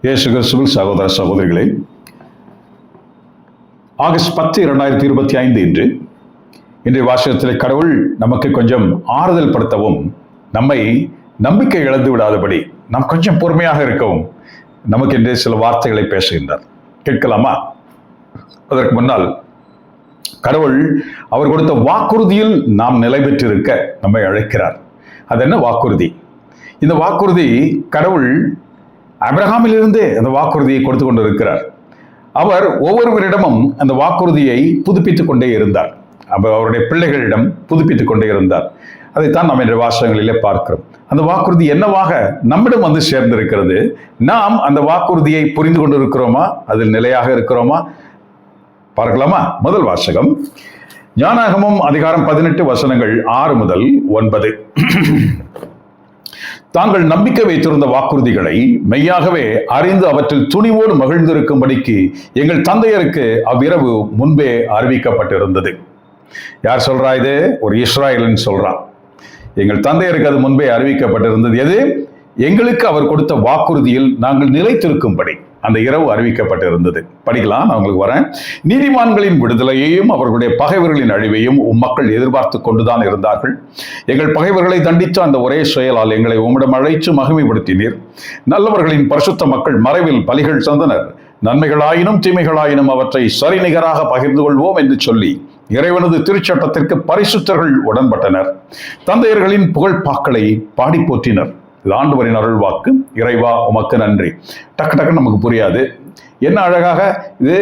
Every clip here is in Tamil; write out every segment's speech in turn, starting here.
இயேசு கிறிஸ்துவில் சகோதர சகோதரிகளே, ஆகஸ்ட் 10, 2025 இன்றைய வாசகத்திலே கடவுள் நமக்கு கொஞ்சம் ஆறுதல் படுத்தவும், நம்மை நம்பிக்கை இழந்து விடாதபடி நாம் கொஞ்சம் பொறுமையாக இருக்கவும் நமக்கு இன்றைய சில வார்த்தைகளை பேசுகின்றார். கேட்கலாமா? அதற்கு முன்னால் கடவுள் அவர் கொடுத்த வாக்குறுதியில் நாம் நிலை பெற்றிருக்க நம்மை அழைக்கிறார். அது என்ன வாக்குறுதி? இந்த வாக்குறுதி கடவுள் ஆபிரகாமிலிருந்தே அந்த வாக்குறுதியை கொடுத்து கொண்டு இருக்கிறார். அவர் ஒவ்வொருவரிடமும் அந்த வாக்குறுதியை புதுப்பித்துக் கொண்டே இருந்தார். அவருடைய பிள்ளைகளிடம் புதுப்பித்துக் கொண்டே இருந்தார். அதைத்தான் நாம் இன்றைய வாசகங்களிலே பார்க்கிறோம். அந்த வாக்குறுதி என்னவாக நம்மிடம் வந்து சேர்ந்திருக்கிறது. நாம் அந்த வாக்குறுதியை புரிந்து கொண்டு இருக்கிறோமா? அதில் நிலையாக இருக்கிறோமா? பார்க்கலாமா? முதல் வாசகம் ஞானாகமம் அதிகாரம் 18 வசனங்கள் 6 முதல் 9. தாங்கள் நம்பிக்கை வைத்திருந்த வாக்குறுதிகளை மெய்யாகவே அறிந்து அவற்றில் துணிவோடு மகிழ்ந்திருக்கும்படிக்கு எங்கள் தந்தையருக்கு அவ்விரவு முன்பே அறிவிக்கப்பட்டிருந்தது. யார் சொல்றா? இது ஒரு இஸ்ராயேலன் சொல்றான். எங்கள் தந்தையருக்கு அது முன்பே அறிவிக்கப்பட்டிருந்தது. எது? எங்களுக்கு அவர் கொடுத்த வாக்குறுதியில் நாங்கள் நிலைத்திருக்கும்படி அந்த இரவு அறிவிக்கப்பட்டிருந்தது. படிக்கலாம், நான் உங்களுக்கு வரேன். நீதிமான்களின் விடுதலையையும் அவர்களுடைய பகைவர்களின் அழிவையும் மக்கள் எதிர்பார்த்து கொண்டுதான் இருந்தார்கள். எங்கள் பகைவர்களை தண்டித்த அந்த ஒரே செயலால் எங்களை உம்மிடம் அழைத்து மகிமைப்படுத்தினீர். நல்லவர்களின் பரிசுத்த மக்கள் மறைவில் பலிகள் தந்தனர். நன்மைகளாயினும் தீமைகளாயினும் அவற்றை சரிநிகராக பகிர்ந்து கொள்வோம் என்று சொல்லி இறைவனது திருச்சட்டத்திற்கு பரிசுத்தர்கள் உடன்பட்டனர். தந்தையர்களின் புகழ்பாக்களை பாடி போற்றினர். இது ஆண்டவரின் அருள் வாக்கு. இறைவா உமக்கு நன்றி. டக்கு டக்கு நமக்கு புரியாது. என்ன அழகாக இது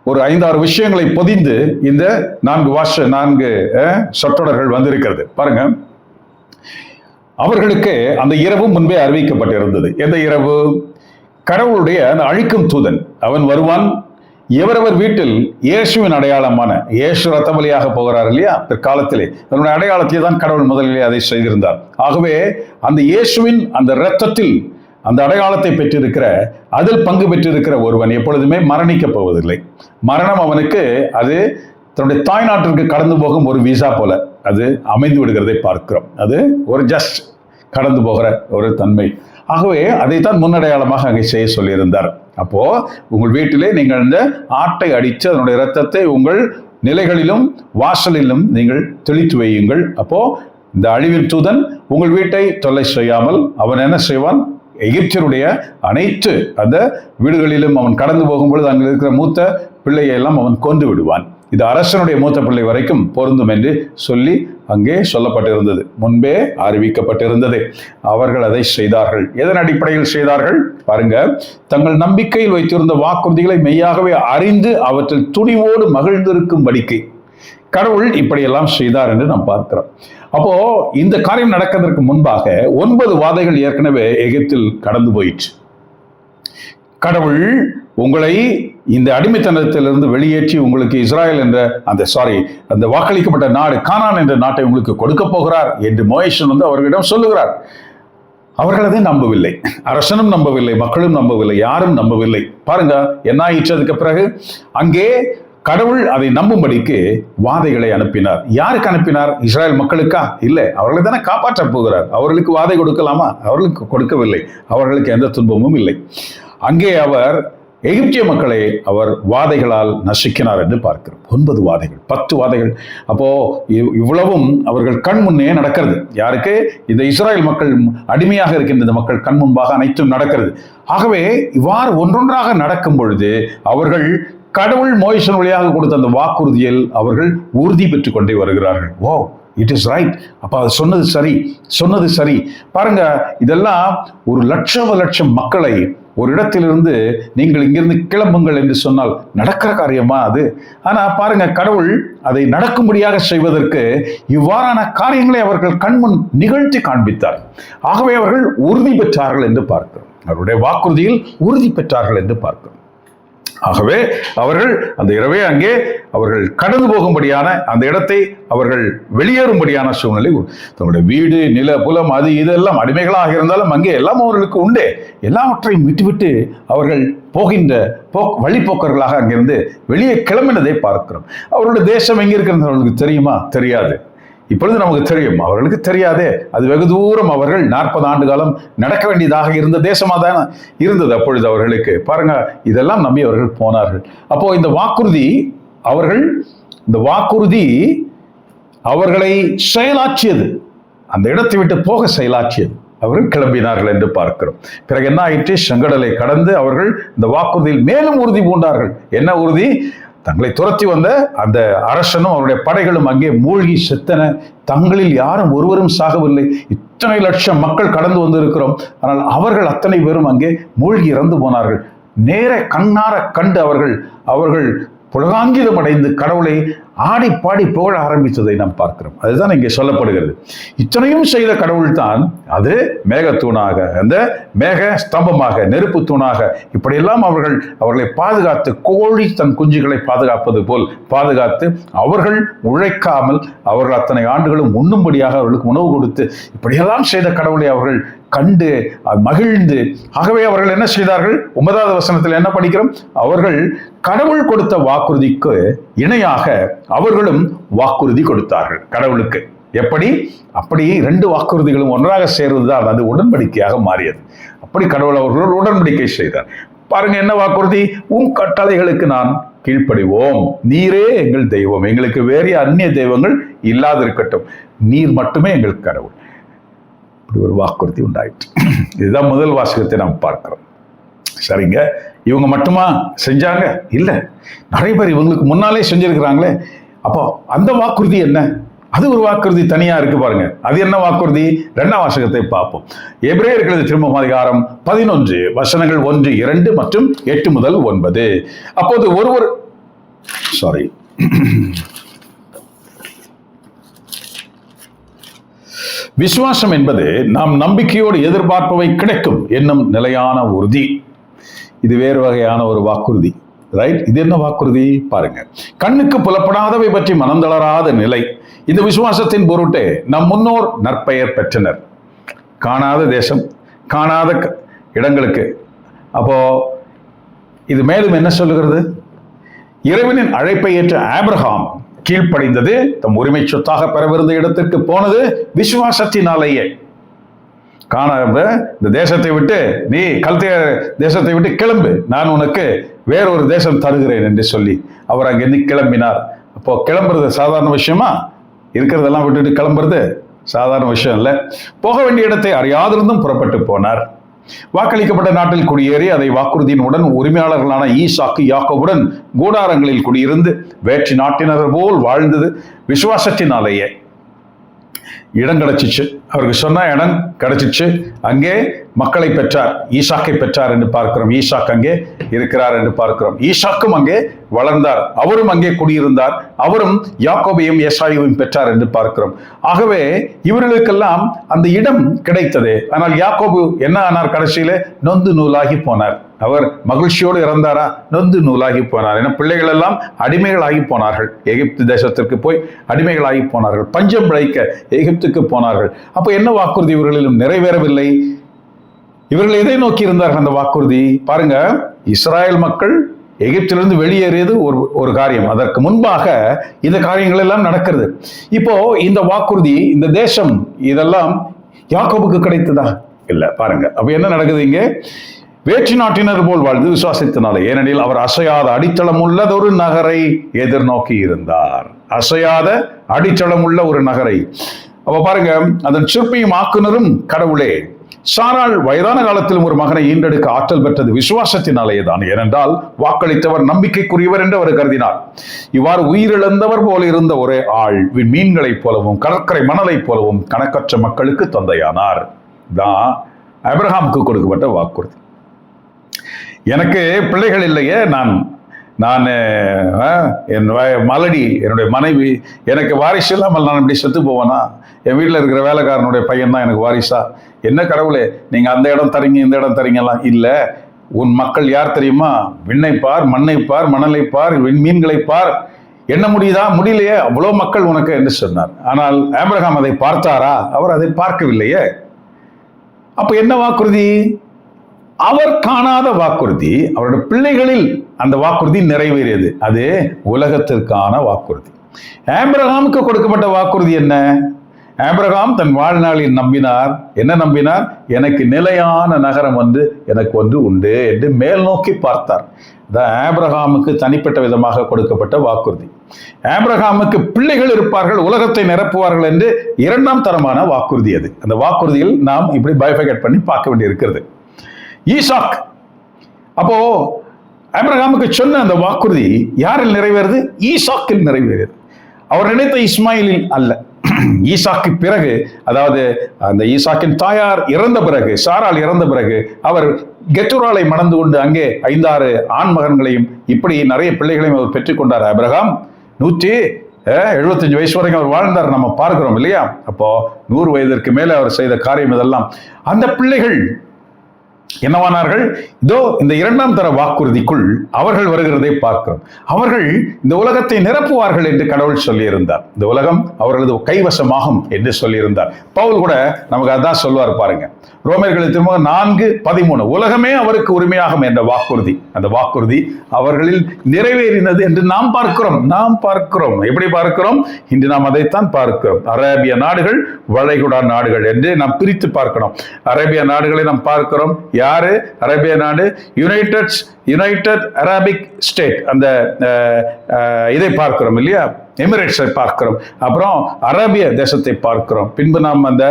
ஒரு 5-6 விஷயங்களை பொதிந்து இந்த 4 சொற்றொடர்கள் வந்திருக்கிறது. பாருங்க, அவர்களுக்கு அந்த இரவு முன்பே அறிவிக்கப்பட்டிருந்தது. எந்த இரவு? கடவுளுடைய அந்த அழிக்கும் தூதன் அவன் வருவான். எவரவர் வீட்டில் இயேசுவின் அடையாளமான இயேசு ரத்த பலியாக போகிறார் இல்லையா? பிற்காலத்திலே அதனுடைய அடையாளத்தை தான் கடவுள் முதலிலே அதை செய்திருந்தார். ஆகவே அந்த இயேசுவின் அந்த இரத்தத்தில் அந்த அடையாளத்தை பெற்றிருக்கிற, அதில் பங்கு பெற்றிருக்கிற ஒருவன் எப்பொழுதுமே மரணிக்கப் போவதில்லை. மரணம் அவனுக்கு அது தன்னுடைய தாய்நாட்டிற்கு கடந்து போகும் ஒரு விசா போல அது அமைந்து விடுகிறதை பார்க்கிறோம். அது ஒரு ஜஸ்ட் கடந்து போகிற ஒரு தன்மை. ஆகவே அதைத்தான் முன்னடையாளமாக அங்கே செய்ய சொல்லியிருந்தார். அப்போ உங்கள் வீட்டிலே நீங்கள் இந்த ஆட்டை அடித்து அதனுடைய இரத்தத்தை உங்கள் நிலைகளிலும் வாசலிலும் நீங்கள் தெளித்து வையுங்கள். அப்போ இந்த அழிவின் தூதன் உங்கள் வீட்டை தொல்லை செய்யாமல் அவன் என்ன செய்வான்? எகிப்தியருடைய அனைத்து அந்த வீடுகளிலும் அவன் கடந்து போகும்பொழுது அங்கே இருக்கிற மூத்த பிள்ளையெல்லாம் அவன் கொன்று விடுவான். இது அரசனுடைய மூத்த பிள்ளை வரைக்கும் பொருந்தும் என்று சொல்லி அங்கே சொல்லப்பட்டிருந்தது. முன்பே அறிவிக்கப்பட்டிருந்தது. அவர்கள் அதை செய்தார்கள். எதன் அடிப்படையில் செய்தார்கள்? பாருங்க, தங்கள் நம்பிக்கையில் வைத்திருந்த வாக்குறுதிகளை மெய்யாகவே அறிந்து அவற்றில் துணிவோடு மகிழ்ந்திருக்கும்படிக்கு கடவுள் இப்படியெல்லாம் செய்தார் என்று நாம் பார்க்கிறோம். அப்போ இந்த காரியம் நடக்கிறதற்கு முன்பாக 9 வாதைகள் ஏற்கனவே எகிப்தில் கடந்து போயிற்று. கடவுள் உங்களை இந்த அடிமைத்தனத்திலிருந்து வெளியேற்றி உங்களுக்கு இஸ்ராயல் என்ற அந்த வாக்களிக்கப்பட்ட நாடு கானான் என்ற நாட்டை உங்களுக்கு கொடுக்க போகிறார் என்று மோசே அவர்களிடம் சொல்லுகிறார். அவர்கள் அதை நம்பவில்லை. அரசனும் நம்பவில்லை, மக்களும் நம்பவில்லை, யாரும் நம்பவில்லை. பாருங்க என்ன ஆயிற்று. அதுக்கு பிறகு அங்கே கடவுள் அதை நம்பும்படிக்கு வாதைகளை அனுப்பினார். யாருக்கு அனுப்பினார்? இஸ்ராயல் மக்களுக்கா? இல்லை, அவர்களை தானே காப்பாற்றப் போகிறார். அவர்களுக்கு வாதை கொடுக்கலாமா? அவர்களுக்கு கொடுக்கவில்லை. அவர்களுக்கு எந்த துன்பமும் இல்லை. அங்கே அவர் எகிப்திய மக்களை அவர் வாதைகளால் நசுக்கினார் என்று பார்க்கிறோம். 9 வாதைகள், 10 வாதைகள். அப்போ இவ்வளவும் அவர்கள் கண் முன்னே நடக்கிறது. யாருக்கு? இந்த இஸ்ராயல் மக்கள் அடிமையாக இருக்கின்ற இந்த மக்கள் கண் முன்பாக அனைத்தும் நடக்கிறது. ஆகவே இவ்வாறு ஒன்றொன்றாக நடக்கும் பொழுது அவர்கள் கடவுள் மோசே வழியாக கொடுத்த அந்த வாக்குறுதியில் அவர்கள் உறுதி பெற்றுக் கொண்டே வருகிறார்கள். ஓ, இட் இஸ் ரைட். அப்ப அது சொன்னது சரி. பாருங்க, இதெல்லாம் ஒரு லட்சம் மக்களை ஒரு இடத்திலிருந்து நீங்கள் இங்கிருந்து கிளம்புங்கள் என்று சொன்னால் நடக்கிற காரியமா அது? ஆனா பாருங்க, கடவுள் அதை நடக்கும்படியாக செய்வதற்கு இவ்வாறான காரியங்களை அவர்கள் கண்முன் நிகழ்த்தி காண்பித்தார். ஆகவே அவர்கள் உறுதி பெற்றார்கள் என்று பார்க்கிறோம். அவருடைய வாக்குறுதியில் உறுதி பெற்றார்கள் என்று பார்க்கிறோம். ஆகவே அவர்கள் அந்த இரவே அங்கே அவர்கள் கடந்து போகும்படியான அந்த இடத்தை அவர்கள் வெளியேறும்படியான சூழ்நிலை, தங்களுடைய வீடு, நில, புலம், அது இதெல்லாம் அடிமைகளாக இருந்தாலும் அங்கே எல்லாம் அவர்களுக்கு உண்டே. எல்லாவற்றையும் விட்டுவிட்டு அவர்கள் போகின்ற வழிபோக்கர்களாக அங்கிருந்து வெளியே கிளம்பினதை பார்க்கிறோம். அவருடைய தேசம் எங்கே இருக்கிறது அவர்களுக்கு தெரியுமா? தெரியாது. இப்பொழுது நமக்கு தெரியும், அவர்களுக்கு தெரியாதே. அது வெகு தூரம் அவர்கள் 40 ஆண்டு காலம் நடக்க வேண்டியதாக இருந்த தேசமாக தானே இருந்தது அப்பொழுது அவர்களுக்கு. பாருங்க, இதெல்லாம் நம்பி அவர்கள் போனார்கள். அப்போ இந்த வாக்குறுதி அவர்களை செயலாற்றியது, அந்த இடத்தை விட்டு போக செயலாற்றியது. அவர்கள் கிளம்பினார்கள் என்று பார்க்கிறோம். பிறகு என்ன ஆயிற்று? செங்கடலை கடந்து அவர்கள் இந்த வாக்குறுதியில் மேலும் உறுதி பூண்டார்கள். என்ன உறுதி? தங்களை துரத்தி வந்த அந்த அரசனும் அவருடைய படைகளும் அங்கே மூழ்கி செத்தன. தங்களில் யாரும் ஒருவரும் சாகவில்லை. இத்தனை லட்சம் மக்கள் கடந்து வந்திருக்கிறோம், ஆனால் அவர்கள் அத்தனை பேரும் அங்கே மூழ்கி இறந்து போனார்கள். நேர கண்ணார கண்டு அவர்கள் புலகாங்கிதம் அடைந்து கடவுளை ஆடி பாடி புகழ ஆரம்பித்ததை நாம் பார்க்கிறோம். அதுதான் இங்கே சொல்லப்படுகிறது. இத்தனையும் செய்த கடவுள் தான் அது மேகத்தூணாக, அந்த மேக ஸ்தம்பமாக, நெருப்பு தூணாக, இப்படியெல்லாம் அவர்களை பாதுகாத்து, கோழி தன் குஞ்சுகளை பாதுகாப்பது போல் பாதுகாத்து, அவர்கள் உழைக்காமல் அவர்கள் அத்தனை ஆண்டுகளும் உண்ணும்படியாக அவர்களுக்கு உணவு கொடுத்து, இப்படியெல்லாம் செய்த கடவுளை அவர்கள் கண்டு மகிழ்ந்து, ஆகவே அவர்கள் என்ன செய்தார்கள்? 9வது வசனத்தில் என்ன படிக்கிறோம்? அவர்கள் கடவுள் கொடுத்த வாக்குறுதிக்கு இணையாக அவர்களும் வாக்குறுதி கொடுத்தார்கள் கடவுளுக்கு. எப்படி? அப்படி 2 வாக்குறுதிகளும் ஒன்றாக சேர்வதுதான் அது உடன்படிக்கையாக மாறியது. அப்படி கடவுள் அவர்களோடு உடன்படிக்கை செய்தார். பாருங்க, என்ன வாக்குறுதி? உன் கட்டளைகளுக்கு நான் கீழ்ப்படிவோம், நீரே எங்கள் தெய்வம், எங்களுக்கு வேறு அந்நிய தெய்வங்கள் இல்லாதிருக்கட்டும், நீர் மட்டுமே எங்கள் கடவுள். இப்படி ஒரு வாக்குறுதி உண்டாயிற்று. இதுதான் முதல் வாசகத்தை நாம் பார்க்கிறோம். சரிங்க, இவங்க மட்டுமா செஞ்சாங்க? இல்லை, நிறைய பேர் இவங்களுக்கு முன்னாலே செஞ்சிருக்கிறாங்களே. அப்போ அந்த வாக்குறுதி என்ன? அது ஒரு வாக்குறுதி தனியா இருக்கு பாருங்க. அது என்ன வாக்குறுதி? 2ஆம் வாசகத்தை பார்ப்போம். எபிரேயர்கள் திரும்பவும் அதிகாரம் 11 வசனங்கள் 1, 2 மற்றும் 8 முதல் 9. அப்போது விசுவாசம் என்பது நாம் நம்பிக்கையோடு எதிர்பார்ப்பவை கிடைக்கும் என்னும் நிலையான உறுதி. இது வேறு வகையான ஒரு வாக்குறுதி, ரைட்? இது என்ன வாக்குறுதி பாருங்க. கண்ணுக்கு புலப்படாதவை பற்றி மனம் தளராத நிலை. இந்த விசுவாசத்தின் பொருட்டே நம் முன்னோர் நற்பெயர் பெற்றனர். காணாத தேசம், காணாத இடங்களுக்கு. அப்போ இது மேலும் என்ன சொல்லுகிறது? இறைவனின் அழைப்பை ஏற்ற ஆபிரகாம் கீழ்ப்படிந்தது, தம் உரிமை சொத்தாக பெறவிருந்த இடத்திற்கு போனது விசுவாசத்தினாலேயே. காணாத இந்த தேசத்தை விட்டு, நீ கல்தேய தேசத்தை விட்டு கிளம்பு, நான் உனக்கு வேறொரு தேசம் தருகிறேன் என்று சொல்லி அவர் அங்கிருந்து கிளம்பினார். அப்போ கிளம்புறது சாதாரண விஷயமா? இருக்கிறதெல்லாம் விட்டுட்டு கிளம்புறது சாதாரண விஷயம் இல்லை. போக வேண்டிய இடத்தை அறியாதிருந்தும் புறப்பட்டு போனார். வாக்களிக்கப்பட்ட நாட்டில் குடியேறி அதை வாக்குறுதியின் உடன் உரிமையாளர்களான ஈசாக்கு யாக்கோபுடன் கூடாரங்களில் குடியிருந்து வேற்றி நாட்டினர் போல் வாழ்ந்தது விசுவாசத்தினாலேயே. இடம் கிடைச்சிச்சு, அவருக்கு சொன்ன இடம் கிடைச்சிச்சு. அங்கே மக்களை பெற்றார், ஈசாக்கை பெற்றார் என்று பார்க்கிறோம். ஈசாக் அங்கே இருக்கிறார் என்று பார்க்கிறோம். ஈசாக்கும் அங்கே வளர்ந்தார், அவரும் அங்கே குடியிருந்தார், அவரும் யாக்கோபையும் ஏசாயையும் பெற்றார் என்று பார்க்கிறோம். ஆகவே இவர்களுக்கெல்லாம் அந்த இடம் கிடைத்தது. ஆனால் யாக்கோபு என்ன ஆனார்? கடைசியில நொந்து நூலாகி போனார். அவர் மகிழ்ச்சியோடு இறந்தாரா? நொந்து நூலாகி போனார். ஏன்னா பிள்ளைகள் எல்லாம் அடிமைகளாகி போனார்கள். எகிப்து தேசத்திற்கு போய் அடிமைகளாகி போனார்கள். பஞ்சம் பிழைக்க எகிப்துக்கு போனார்கள். அப்ப என்ன வாக்குறுதி இவர்களிலும் நிறைவேறவில்லை. இவர்கள் எதை நோக்கி இருந்தார்கள்? அந்த வாக்குறுதி பாருங்க, இஸ்ராயல் மக்கள் எகிப்திலிருந்து வெளியேறியது ஒரு காரியம். அதற்கு முன்பாக இந்த காரியங்கள் எல்லாம் நடக்கிறது. இப்போ இந்த வாக்குறுதி, இந்த தேசம், இதெல்லாம் யாக்கோபுக்கு கிடைத்ததா? இல்லை. பாருங்க, அப்ப என்ன நடக்குது இங்கே? வேற்று நாட்டினர் போல் வாழ்ந்து விசுவாசத்தினாலே, ஏனெனில் அவர் அசையாத அடித்தளம் உள்ளதொரு நகரை எதிர்நோக்கி இருந்தார். அசையாத அடித்தளம் உள்ள ஒரு நகரை. அப்ப பாருங்க, அதன் சிற்பியும் ஆக்குனரும் கடவுளே. சாராள் வயதான காலத்திலும் ஒரு மகனை ஈன்றெடுக்க ஆற்றல் பெற்றது விசுவாசத்தினாலேயே தான். ஏனென்றால் வாக்களித்தவர் நம்பிக்கைக்குரியவர் என்று அவர் கருதினார். இவ்வாறு உயிரிழந்தவர் போல இருந்த ஒரே ஆள் மீன்களைப் போலவும் கடற்கரை மணலைப் போலவும் கணக்கற்ற மக்களுக்கு தந்தையானார். தான் ஆபிரகாமுக்கு கொடுக்கப்பட்ட வாக்குறுதி. எனக்கு பிள்ளைகள் இல்லையே, நான் என் மலடி, என்னுடைய மனைவி, எனக்கு வாரிசு இல்லாமல் நான் இப்படி செத்து போவேனா? என் வீட்டில் இருக்கிற வேலைக்காரனுடைய பையன் தான் எனக்கு வாரிசா? என்ன கடவுளே, நீங்க அந்த இடம் தரீங்க, இந்த இடம் தரீங்கலாம் இல்லை. உன் மக்கள் யார் தெரியுமா? விண்ணை பார், மண்ணை பார், மணலை பார், மீன்களை பார், என்ன முடியுதா? முடியலையே, அவ்வளோ மக்கள் உனக்கு என்று சொன்னார். ஆனால் ஆபிரகாம் அதை பார்த்தாரா? அவர் அதை பார்க்கவில்லையே. அப்ப என்ன வாக்குறுதி? அவர் காணாத வாக்குறுதி அவருடைய பிள்ளைகளில் அந்த வாக்குறுதி நிறைவேறியது. அது உலகத்திற்கான வாக்குறுதி. ஆபிரகாமுக்கு கொடுக்கப்பட்ட வாக்குறுதி என்ன? ஆபிரகாம் தன் வாழ்நாளில் நம்பினார். என்ன நம்பினார்? எனக்கு நிலையான நகரம் எனக்கு உண்டு என்று மேல் நோக்கி பார்த்தார். ஆபிரகாமுக்கு தனிப்பட்ட விதமாக கொடுக்கப்பட்ட வாக்குறுதி. ஆபிரகாமுக்கு பிள்ளைகள் இருப்பார்கள், உலகத்தை நிரப்புவார்கள் என்று இரண்டாம் தரமான வாக்குறுதி அது. அந்த வாக்குறுதியில் நாம் இப்படி பைஃபர்கேட் பண்ணி பார்க்க வேண்டி இருக்கிறது. ஈசாக், அப்போ ஆபிரகாமுக்கு சொன்ன அந்த வாக்குறுதி யாரில் நிறைவேறுது? ஈசாக்கில் நிறைவேறுது. அவர் நினைத்த இஸ்மாயிலில் அல்ல. ஈசாக்கு பிறகு, அதாவது அந்த ஈசாக்கின் தாயார் இறந்த பிறகு, சாரால் இறந்த பிறகு, அவர் கெத்துராலை மணந்து கொண்டு அங்கே 5-6 ஆண் மகன்களையும் இப்படி நிறைய பிள்ளைகளையும் அவர் பெற்றுக்கொண்டார். ஆபிரகாம் 175 வயசு வரைக்கும் அவர் வாழ்ந்தார், நம்ம பார்க்கிறோம் இல்லையா? அப்போ 100 வயதிற்கு மேலே அவர் செய்த காரியம் இதெல்லாம். அந்த பிள்ளைகள் என்னவானார்கள்? இதோ இந்த இரண்டாம் தர வாக்குறுதிக்குள் அவர்கள் வருகிறதை பார்க்கிறோம். அவர்கள் இந்த உலகத்தை நிரப்புவார்கள் என்று கடவுள் சொல்லியிருந்தார். இந்த உலகம் அவர்களது கைவசமாகும் என்று சொல்லியிருந்தார். பவுல் கூட நமக்கு அதான் சொல்வார் பாருங்க, ரோமர்கள் திரும்ப 4:13, உலகமே அவருக்கு உரிமையாகும் என்ற வாக்குறுதி. அந்த வாக்குறுதி அவர்களில் நிறைவேறினது என்று நாம் பார்க்கிறோம். எப்படி பார்க்கிறோம்? இன்று நாம் அதைத்தான் பார்க்கிறோம். அரேபிய நாடுகள், வளைகுடா நாடுகள் என்று நாம் பிரித்து பார்க்கணும். அரேபிய நாடுகளை நாம் பார்க்கிறோம். யாரு அரேபிய நாடு? யுனைடெட் அரபிக் ஸ்டேட், அந்த இதை பார்க்கிறோம் இல்லையா? எமிரேட்ஸை பார்க்கிறோம். அப்புறம் அரேபிய தேசத்தை பார்க்கிறோம். பின்பு நாம் அந்த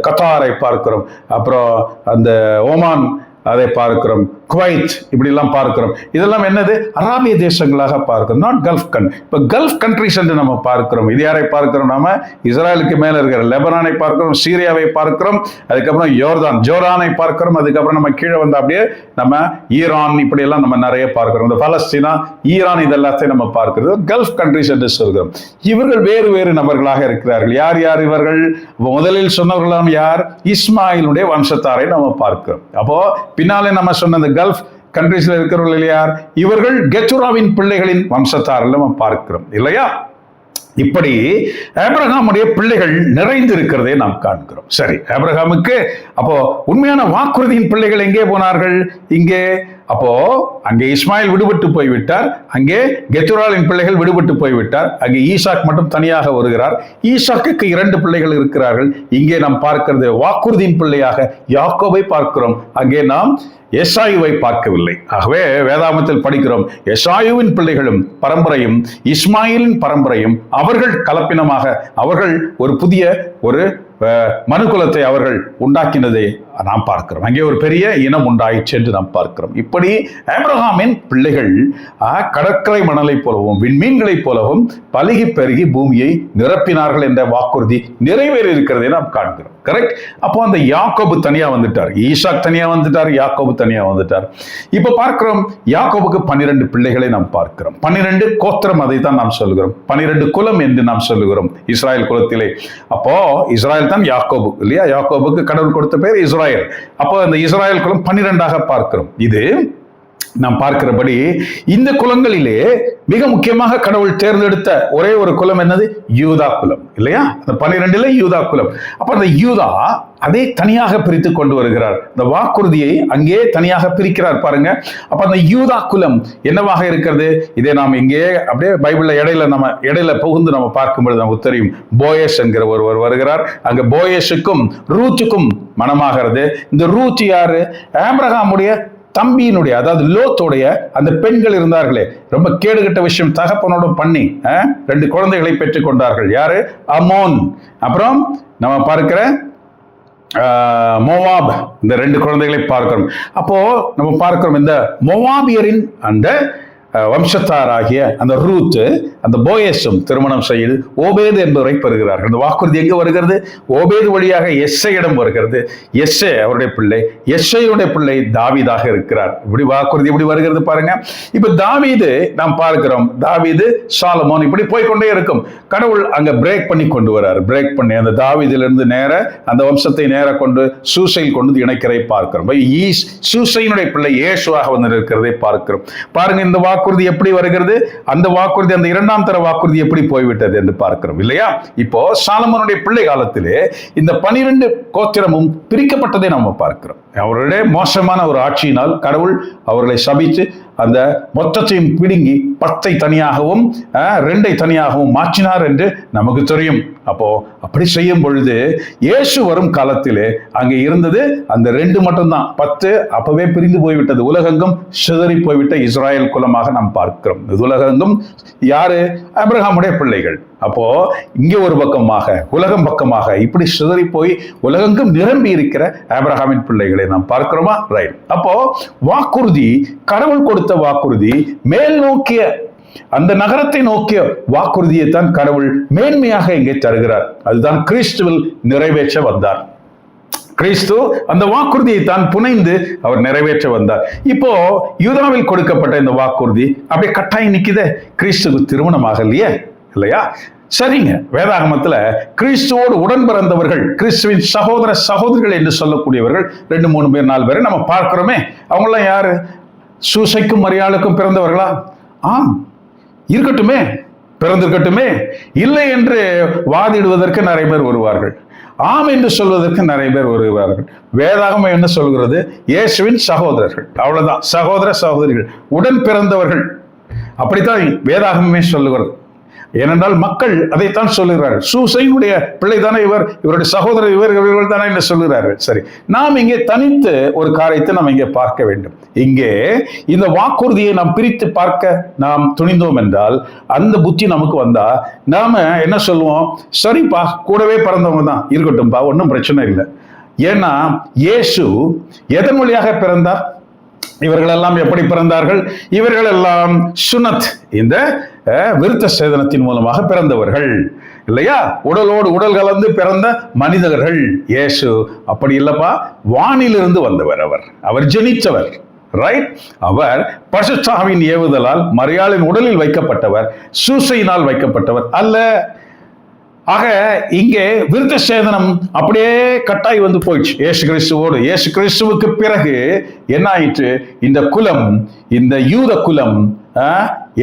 கத்தாரை பார்க்கிறோம். அப்புறம் அந்த ஓமான் அதை பார்க்கிறோம். குவைத், இப்படி எல்லாம் பார்க்கிறோம். இதெல்லாம் என்னது? அராபிய தேசங்களாக பார்க்கிறோம். நாட் கல்ஃப் இப்போ கல்ஃப் கண்ட்ரிஸ் என்று நம்ம பார்க்கிறோம். இது யாரை பார்க்கிறோம்? நாம இஸ்ரேலுக்கு மேல இருக்கிற லெபனானை பார்க்கிறோம், சீரியாவை பார்க்கிறோம், அதுக்கப்புறம் ஜோர்டானை பார்க்கிறோம். அதுக்கப்புறம் நம்ம கீழே வந்து அப்படியே நம்ம ஈரான், இப்படி எல்லாம் நம்ம நிறைய பார்க்கிறோம். இந்த பலஸ்தீனா, ஈரான், இதெல்லாத்தையும் நம்ம பார்க்கிறது கல்ஃப் கண்ட்ரிஸ் என்று சொல்கிறோம். இவர்கள் வேறு வேறு நபர்களாக இருக்கிறார்கள். யார் இவர்கள்? முதலில் சொன்னவர்களாம் யார்? இஸ்மாயிலுடைய வம்சத்தாரை நம்ம பார்க்கிறோம். அப்போ பின்னாலே நம்ம சொன்ன அந்த கல்ஃப் கண்ட்ரீஸ்ல இருக்கிறவர்கள் யார்? இவர்கள் கெத்துராவின் பிள்ளைகளின் வம்சத்தார் நம்ம பார்க்கிறோம் இல்லையா? இப்படி ஆபிரகாமுடைய பிள்ளைகள் நிறைந்து இருக்கிறதை நாம் காண்கிறோம். சரி, ஆபிரகாமுக்கு அப்போ உண்மையான வாக்குறுதியின் பிள்ளைகள் எங்கே போனார்கள்? இங்கே. அப்போ அங்கே இஸ்மாயில் விடுபட்டு போய்விட்டார், அங்கே கெத்துராலின் பிள்ளைகள் விடுபட்டு போய்விட்டார், அங்கே ஈசாக் மட்டும் தனியாக வருகிறார். ஈசாக்குக்கு 2 பிள்ளைகள் இருக்கிறார்கள். இங்கே நாம் பார்க்கிறது வாக்குறுதியின் பிள்ளையாக யாக்கோபை பார்க்கிறோம். அங்கே நாம் எசாயுவை பார்க்கவில்லை. ஆகவே வேதாகமத்தில் படிக்கிறோம், எசாயுவின் பிள்ளைகளும் பரம்பரையும் இஸ்மாயிலின் பரம்பரையும் அவர்கள் கலப்பினமாக, அவர்கள் ஒரு புதிய மனுக்குலத்தை அவர்கள் உண்டாக்கினதை நாம் பார்க்கிறோம். அங்கே ஒரு பெரிய இனம் உண்டாயிற்று என்று நாம் பார்க்கிறோம். இப்படி ஆபிரகாமின் பிள்ளைகள் கடற்கரை மணலை போலவும் விண்மீன்களைப் போலவும் பலுகி பெருகி பூமியை நிரப்பினார்கள் என்ற வாக்குறுதி நிறைவேறி இருக்கிறதை நாம் காண்கிறோம். கரெக்ட்? அப்போ அந்த யாக்கோபு தனியா வந்துட்டார், ஈசாக் தனியா வந்துட்டார், யாக்கோபு தனியா வந்துட்டார். இப்ப பார்க்கிறோம், யாக்கோபுக்கு 12 பிள்ளைகளை நாம் பார்க்கிறோம். 12 கோத்திரம், அதை தான் நாம் சொல்கிறோம். 12 குலம் என்று நாம் சொல்லுகிறோம் இஸ்ராயல் குலத்திலே. அப்போ இஸ்ராயல் தான் யாக்கோபு இல்லையா? யாக்கோபுக்கு கடவுள் கொடுத்த பேர் இஸ்ராயல். அப்போ அந்த இஸ்ராயல் குலம் 12ஆக பார்க்கிறோம். இது நாம் பார்க்கிறபடி இந்த குலங்களிலே மிக முக்கியமாக கடவுள் தேர்ந்தெடுத்த ஒரே ஒரு குலம் என்னது? யூதா குலம் இல்லையா? அந்த 12 யூதா குலம். அப்ப அந்த யூதா அதை தனியாக பிரித்து கொண்டு வருகிறார். இந்த வாக்குறுதியை அங்கே தனியாக பிரிக்கிறார் பாருங்க. அப்ப அந்த யூதா குலம் என்னவாக இருக்கிறது? இதை நாம் இங்கே அப்படியே பைபிள்ல இடையில புகுந்து நம்ம பார்க்கும்பொழுது நமக்கு தெரியும். போயஸ் என்கிற ஒருவர் வருகிறார். அங்க போயஸுக்கும் ரூத்துக்கும் மனமாகிறது. இந்த ரூத் யாரு? ஆபிரகாமுடைய தம்பியினுடைய, அதாவது லோத்தோடைய அந்த பெண்கள் இருந்தார்களே, ரொம்ப கேடுகட்ட விஷயம் தகப்பனோட பண்ணி 2 குழந்தைகளை பெற்றுக் கொண்டார்கள். யாரு? அம்மோன், அப்புறம் நம்ம பார்க்கிற மோவாப். இந்த 2 குழந்தைகளை பார்க்கிறோம். அப்போ நம்ம பார்க்கிறோம், இந்த மோவாபியரின் அந்த வம்சத்தாராகிய அந்த ரூத் அந்த போயஸும் திருமணம் செய்து ஓபேது என்பவரை பெறுகிறார்கள். அந்த வாக்குறுதி எங்கு வருகிறது? ஓபேது வழியாக எஸ்ஸையிடம் வருகிறது. எஸ்ஸே அவருடைய பிள்ளை, எஸ்ஸையுடைய பிள்ளை தாவீதாக இருக்கிறார். இப்படி வாக்குறுதி எப்படி வருகிறது பாருங்க. இப்ப தாவீது நாம் பார்க்கிறோம், தாவீது, சாலமோன், இப்படி போய்கொண்டே இருக்கும். கடவுள் அங்க பிரேக் பண்ணி கொண்டு வர்றார். பிரேக் பண்ணி அந்த தாவீதிலிருந்து நேர அந்த வம்சத்தை நேர கொண்டு சூசையில் கொண்டு இணைக்கிறதை பார்க்கிறோம். சூசையினுடைய பிள்ளை இயேசுவாக வந்து இருக்கிறதை பார்க்கிறோம். பாருங்க, இந்த வாக்குறுதி எப்படி வருகிறது? அந்த வாக்குறுதி, அந்த 2ஆம் தர வாக்குறுதி எப்படி போய்விட்டது என்று பார்க்கிறோம் இல்லையா? இப்போ சாலமோனுடைய பிள்ளை காலத்திலே இந்த 12 கோத்திரமும் பிரிக்கப்பட்டதை நாம் பார்க்கிறோம். அவருடைய மோசமான ஒரு ஆட்சியினால் கடவுள் அவர்களை சபித்து அந்த மொத்தத்தையும் பிடுங்கி 10 தனியாகவும் 2 தனியாகவும் மாற்றினார் என்று நமக்கு தெரியும். அப்போ அப்படி செய்யும் பொழுது இயேசு வரும் காலத்திலே அங்கே இருந்தது அந்த 2 மட்டும்தான். 10 அப்பவே பிரிந்து போய்விட்டது. உலகெங்கும் சிதறி போய்விட்ட இஸ்ராயல் குலமாக நாம் பார்க்கிறோம். உலகெங்கும் யாரு? ஆபிரகாமுடைய பிள்ளைகள். அப்போ இங்கே ஒரு பக்கமாக உலகம் பக்கமாக இப்படி சிதறி போய் உலகெங்கும் நிரம்பி இருக்கிற ஆபிரகாமின் பிள்ளைகளை நாம் பார்க்கிறோமா? ரைட். அப்போ வாக்குறுதி, கடவுள் கொடுத்த வாக்குறுதி, மேல் நோக்கிய அந்த நகரத்தை நோக்கிய வாக்குறுதியை தான் கடவுள் மேன்மையாக இங்கே தருகிறார். அதுதான் கிறிஸ்துவில் நிறைவேற்ற வந்தார். கிறிஸ்து அந்த வாக்குறுதியை தான் புனைந்து அவர் நிறைவேற்ற வந்தார். இப்போ யூதாவில் கொடுக்கப்பட்ட இந்த வாக்குறுதி அப்படியே கட்டாயம் நிக்குதே. கிறிஸ்துவுக்கு திருமணமாக இல்லையா? சரிங்க. வேதாகமத்துல கிறிஸ்துவோடு உடன் பிறந்தவர்கள், கிறிஸ்துவின் சகோதர சகோதரிகள் என்று சொல்லக்கூடியவர்கள் 2, 3 பேர் 4 பேரை நம்ம பார்க்கிறோமே. அவங்களாம் யாரு? சூசைக்கும் மரியாளுக்கும் பிறந்தவர்களா? ஆம், இருக்கட்டுமே, பிறந்திருக்கட்டுமே. இல்லை என்று வாதிடுவதற்கு நிறைய பேர் வருவார்கள். ஆம் என்று சொல்வதற்கு நிறைய பேர் வருவார்கள். வேதாகமம் என்ன சொல்கிறது? இயேசுவின் சகோதரர்கள், அவ்வளவுதான். சகோதர சகோதரிகள், உடன் பிறந்தவர்கள், அப்படித்தான் வேதாகமே சொல்லுகிறது. ஏனென்றால் மக்கள் அதைத்தான் சொல்லுகிறார்கள். சூசையினுடைய பிள்ளை தானே இவருடைய சகோதரர் இவர்கள் தானே என்று சொல்லுகிறார்கள். சரி, நாம் இங்கே தனித்து ஒரு காரியத்தை நாம் இங்கே பார்க்க வேண்டும். இங்கே இந்த வாக்குறுதியை நாம் பிரித்து பார்க்க நாம் துணிந்தோம் என்றால், அந்த புத்தி நமக்கு வந்தா நாம என்ன சொல்லுவோம்? சரிப்பா, கூடவே பிறந்தவங்க தான், இருக்கட்டும்பா, ஒன்றும் பிரச்சனை இல்லை. ஏன்னா இயேசு எதன் வழியாக பிறந்தார்? இவர்கள் எல்லாம் எப்படி பிறந்தார்கள்? இவர்கள் எல்லாம் சுனத், இந்த விருத்த சேதனத்தின் மூலமாக பிறந்தவர்கள் இல்லையா? உடலோடு உடல் கலந்து பிறந்த மனிதர்கள். இயேசு அப்படி இல்லப்பா, வானிலிருந்து வந்தவர். அவர் ஜெனித்தவர். ரைட். அவர் பரிசுத்தாவின் ஏவுதலால் மரியாளின் உடலில் வைக்கப்பட்டவர், சூசையினால் வைக்கப்பட்டவர் அல்ல. ஆக இங்கே விருத்த சேதனம் அப்படியே கட்டாய் வந்து போயிடுச்சு இயேசு கிறிஸ்துவோடு. இயேசு கிறிஸ்துவுக்கு பிறகு என்ன ஆயிற்று? இந்த குலம், இந்த யூத குலம்,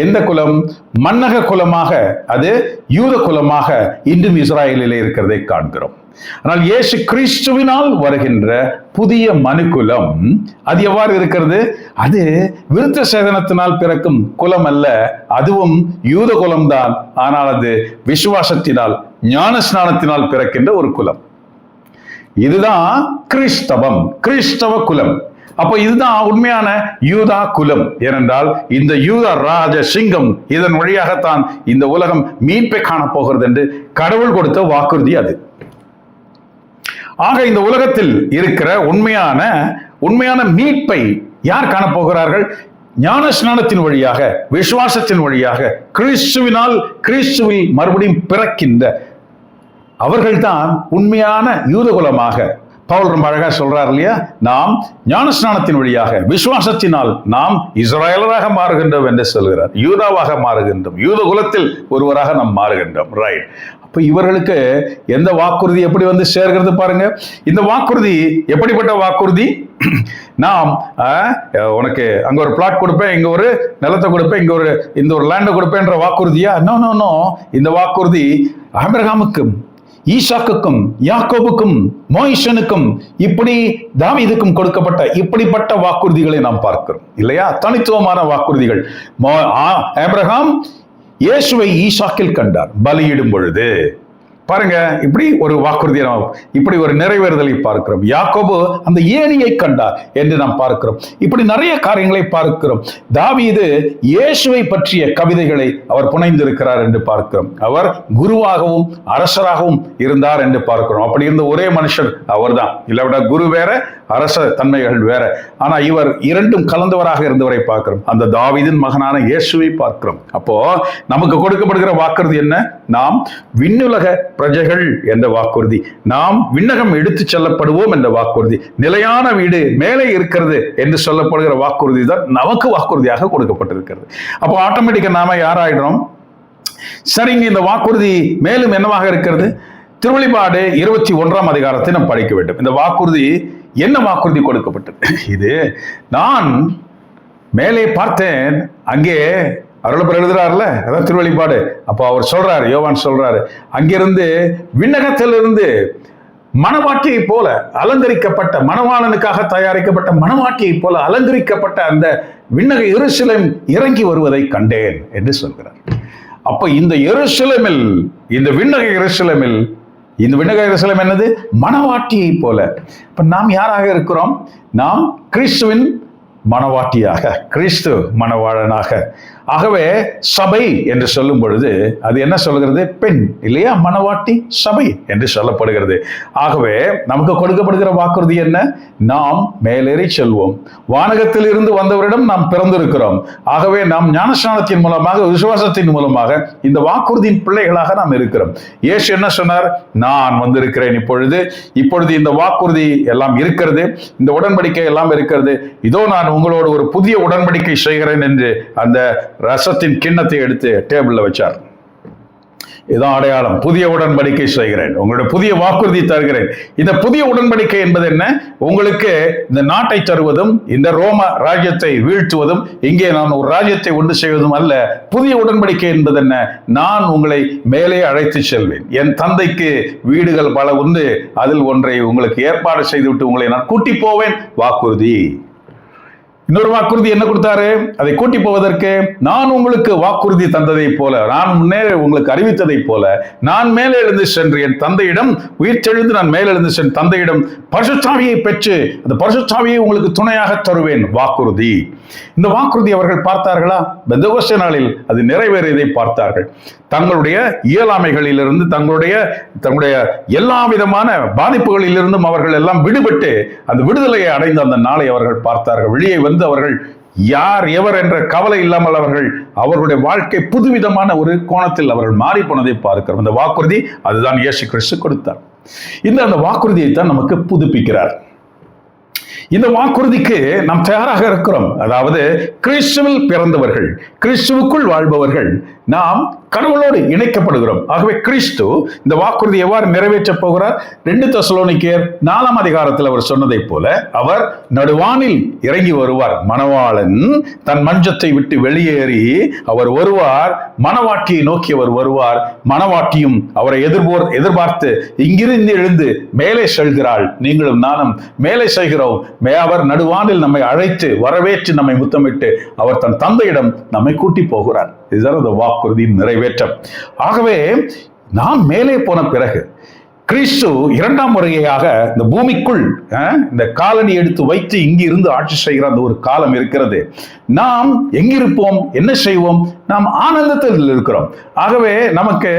எந்த குலம்? மன்னக குலமாக, அது யூத குலமாக இன்றும் இஸ்ராயலிலே இருக்கிறதை காண்கிறோம். ஆனால் இயேசு கிறிஸ்துவினால் வருகின்ற புதிய மனுக்குலம் அது எவ்வாறு இருக்கிறது? அது விருத்த சேதனத்தினால் பிறக்கும் குலம் அல்ல, அதுவும் யூத குலம்தான். ஆனால் அது விசுவாசத்தினால், ஞான ஸ்நானத்தினால் பிறக்கின்ற ஒரு குலம். இதுதான் கிறிஸ்தவம், கிறிஸ்தவ குலம். அப்போ இதுதான் உண்மையான யூதா குலம். ஏனென்றால் இந்த யூதா ராஜ சிங்கம், இதன் வழியாகத்தான் இந்த உலகம் மீட்பை காணப்போகிறது என்று கடவுள் கொடுத்த வாக்குறுதி அது. ஆக இந்த உலகத்தில் இருக்கிற உண்மையான மீட்பை யார் காணப்போகிறார்கள்? ஞான ஸ்நானத்தின் வழியாக, விசுவாசத்தின் வழியாக, கிறிஸ்துவில் மறுபடியும் பிறக்கின்ற அவர்கள்தான் உண்மையான யூதகுலமாக. பவுல் ரொம்ப அழகா சொல்றார் இல்லையா? நாம் ஞானஸ்நானத்தின் வழியாக, விசுவாசத்தினால் நாம் இஸ்ராயலராக மாறுகின்றோம் என்று சொல்கிறார். யூதாவாக மாறுகின்றோம், யூத குலத்தில் ஒருவராக நாம் மாறுகின்றோம். ரைட். அப்ப இவர்களுக்கு எந்த வாக்குறுதி எப்படி வந்து சேர்கிறது பாருங்க. இந்த வாக்குறுதி எப்படிப்பட்ட வாக்குறுதி? நாம் உனக்கு அங்க ஒரு பிளாட் கொடுப்பேன், இங்க ஒரு நிலத்தை கொடுப்பேன், இந்த ஒரு லேண்டை கொடுப்பேன்ற வாக்குறுதியா? நோ. இந்த வாக்குறுதி ஆபிரகாமுக்கும், ஈசாக்குக்கும், யாக்கோபுக்கும், மோயிசனுக்கும், இப்படி தாவீதுக்கும் கொடுக்கப்பட்ட இப்படிப்பட்ட வாக்குறுதிகளை நாம் பார்க்கிறோம் இல்லையா? தனித்துவமான வாக்குறுதிகள். ஆபிரகாம் இயேசுவை ஈசாக்கில் கண்டார் பலியிடும் பொழுது. பாருங்க, இப்படி ஒரு வாக்குறுதி, இப்படி ஒரு நிறைவேறுதலை பார்க்கிறோம். யாக்கோபு அந்த ஏணியை கண்டார் என்று நாம் பார்க்கிறோம். இப்படி நிறைய காரியங்களை பார்க்கிறோம். தாவீது இயேசுவை பற்றிய கவிதைகளை அவர் புனைந்திருக்கிறார் என்று பார்க்கிறோம். அவர் குருவாகவும் அரசராகவும் இருந்தார் என்று பார்க்கிறோம். அப்படி இருந்த ஒரே மனுஷன் அவர்தான். இல்லவிட குரு வேற, அரச தன்மைகள் வேற. ஆனா இவர் இரண்டும் கலந்தவராக இருந்தவரை பார்க்கிறோம். அந்த தாவீதின் மகனான இயேசுவை பார்க்கிறோம். அப்போ நமக்கு கொடுக்கப்படுகிற வாக்குறுதி என்ன? நாம் விண்ணுலக பிரஜைகள் என்ற வாக்குறுதி, நாம் விண்ணகம் எடுத்து செல்லப்படுவோம் என்ற வாக்குறுதி, நிலையான வீடு மேலே இருக்கிறது என்று சொல்லப்படுகிற வாக்குறுதி தான் நமக்கு வாக்குறுதியாக கொடுக்கப்பட்டிருக்கிறது. அப்போ ஆட்டோமேட்டிக்கா நாம யாராயிடும்? சரிங்க, இந்த வாக்குறுதி மேலும் என்னவாக இருக்கிறது? திருவெளிப்பாடு 21ஆம் அதிகாரத்தை நாம் படிக்க வேண்டும். இந்த வாக்குறுதி என்ன வாக்குறுதி கொடுக்கப்பட்டது? இது நான் மேலே பார்த்தேன், அங்கே அருளப்பர் எழுதுறாருல, அதான் திருவெளிப்பாடு. அப்போ அவர் சொல்றாரு, யோவான் சொல்றாரு, அங்கிருந்து விண்ணகத்திலிருந்து மணவாட்டியை போல அலங்கரிக்கப்பட்ட, மணவாளனுக்காக தயாரிக்கப்பட்ட மணவாட்டியை போல அலங்கரிக்கப்பட்ட அந்த விண்ணக எருசலேம் இறங்கி வருவதை கண்டேன் என்று சொல்கிறார். அப்ப இந்த எருசலேமில், இந்த விண்ணக எருசலேமில், இந்த விண்ணக எருசலேம் என்னது? மணவாட்டியை போல. இப்ப நாம் யாராக இருக்கிறோம்? நாம் கிறிஸ்துவின் மணவாட்டியாக, கிறிஸ்து மணவாளனாக. ஆகவே சபை என்று சொல்லும் பொழுது அது என்ன சொல்கிறது? பெண் இல்லையா? மணவாட்டி சபை என்று சொல்லப்படுகிறது. ஆகவே நமக்கு கொடுக்கப்படுகிற வாக்குறுதி என்ன? நாம் மேலேறி செல்வோம். வானகத்தில் இருந்து வந்தவரிடம் நாம் பிறந்திருக்கிறோம். ஆகவே நாம் ஞானஸ்நானத்தின் மூலமாக, விசுவாசத்தின் மூலமாக இந்த வாக்குறுதியின் பிள்ளைகளாக நாம் இருக்கிறோம். இயேசு என்ன சொன்னார்? நான் வந்திருக்கிறேன் இப்பொழுது இந்த வாக்குறுதி எல்லாம் இருக்கிறது, இந்த உடன்படிக்கை எல்லாம் இருக்கிறது. இதோ நான் உங்களோடு ஒரு புதிய உடன்படிக்கை செய்கிறேன் என்று அந்த ரசத்தின் கிண்ணத்தை எடுத்து டேபிள்ல வச்சார். இதான் அடையாளம். புதிய உடன்படிக்கை செய்கிறேன், உங்களுடைய புதிய வாக்குறுதி தருகிறேன். இந்த புதிய உடன்படிக்கை என்பது என்ன? உங்களுக்கு இந்த நாட்டை தருவதும், இந்த ரோம ராஜ்யத்தை வீழ்த்துவதும், இங்கே நான் ஒரு ராஜ்யத்தை உண்டு செய்வதும் அல்ல. புதிய உடன்படிக்கை என்பது என்ன? நான் உங்களை மேலே அழைத்து செல்வேன். என் தந்தைக்கு வீடுகள் பல உண்டு, அதில் ஒன்றை உங்களுக்கு ஏற்பாடு செய்துவிட்டு உங்களை நான் கூட்டி போவேன். வாக்குறுதி. இன்னொரு வாக்குறுதி என்ன கொடுத்தாரு? அதை கூட்டி போவதற்கு, நான் உங்களுக்கு வாக்குறுதி தந்ததை போல, நான் முன்னே உங்களுக்கு அறிவித்ததை போல, நான் மேலே எழுந்து சென்று என் தந்தையிடம், உயிர்த்தெழுந்து நான் மேலே எழுந்து சென்று தந்தையிடம் பரிசுத்தாவியை பெற்று அந்த பரிசுத்தாவியை உங்களுக்கு துணையாக தருவேன். வாக்குறுதி. இந்த வாக்குறுதி அவர்கள் பார்த்தார்களா? பெந்தெகோஸ்தே நாளில் அது நிறைவேறியதை பார்த்தார்கள். தங்களுடைய இயலாமைகளிலிருந்து, தங்களுடைய எல்லா விதமான பாதிப்புகளிலிருந்தும் அவர்கள் எல்லாம் விடுபட்டு அந்த விடுதலையை அடைந்த அந்த நாளை அவர்கள் பார்த்தார்கள். வெளியே வந்து அவர்கள் யார் எவர் என்ற கவலை இல்லாமல் அவர்களுடைய வாழ்க்கை புதுவிதமான ஒரு கோணத்தில் அவர்கள் மாறி போனதை பார்க்கிறோம். அந்த வாக்குறுதி அதுதான் இயேசு கிறிஸ்து கொடுத்தார். அந்த வாக்குறுதியை தான் நமக்கு புதுப்பிக்கிறார். இந்த வாக்குறுதிக்கு நாம் தயாராக இருக்கிறோம். அதாவது கிறிஸ்துவில் பிறந்தவர்கள், கிறிஸ்துவுக்குள் வாழ்பவர்கள் நாம் கடவுளோடு இணைக்கப்படுகிறோம். ஆகவே கிறிஸ்து இந்த வாக்குறுதி எவ்வாறு நிறைவேற்றப் போகிறார்? 2 தெசலோனிக்கேயர் 4ஆம் அதிகாரத்தில் அவர் சொன்னதை போல, அவர் நடுவானில் இறங்கி வருவார். மணவாளன் தன் மஞ்சத்தை விட்டு வெளியேறி அவர் வருவார். மணவாட்டியை நோக்கி அவர் வருவார். மணவாட்டியும் அவரை எதிர்பார்த்து இங்கிருந்து எழுந்து மேலே செல்கிறாள். நீங்களும் நானும் மேலே செல்கிறோம். அவர் நடுவானில் நம்மை அழைத்து வரவேற்று நம்மை முத்தமிட்டு அவர் தன் தந்தையிடம் நம்மை கூட்டி போகிறார். இதுதான் அந்த வாக்குறுதியின் நிறைவேற்றம். ஆகவே நாம் மேலே போன பிறகு கிறிஸ்து 2ஆம் முறையாக இந்த பூமிக்குள் இந்த காலடி எடுத்து வைத்து இங்கிருந்து ஆட்சி செய்கிற அந்த ஒரு காலம் இருக்கிறது. நாம் எங்கிருப்போம், என்ன செய்வோம்? நாம் ஆனந்தத்தில் இருக்கிறோம். ஆகவே நமக்கு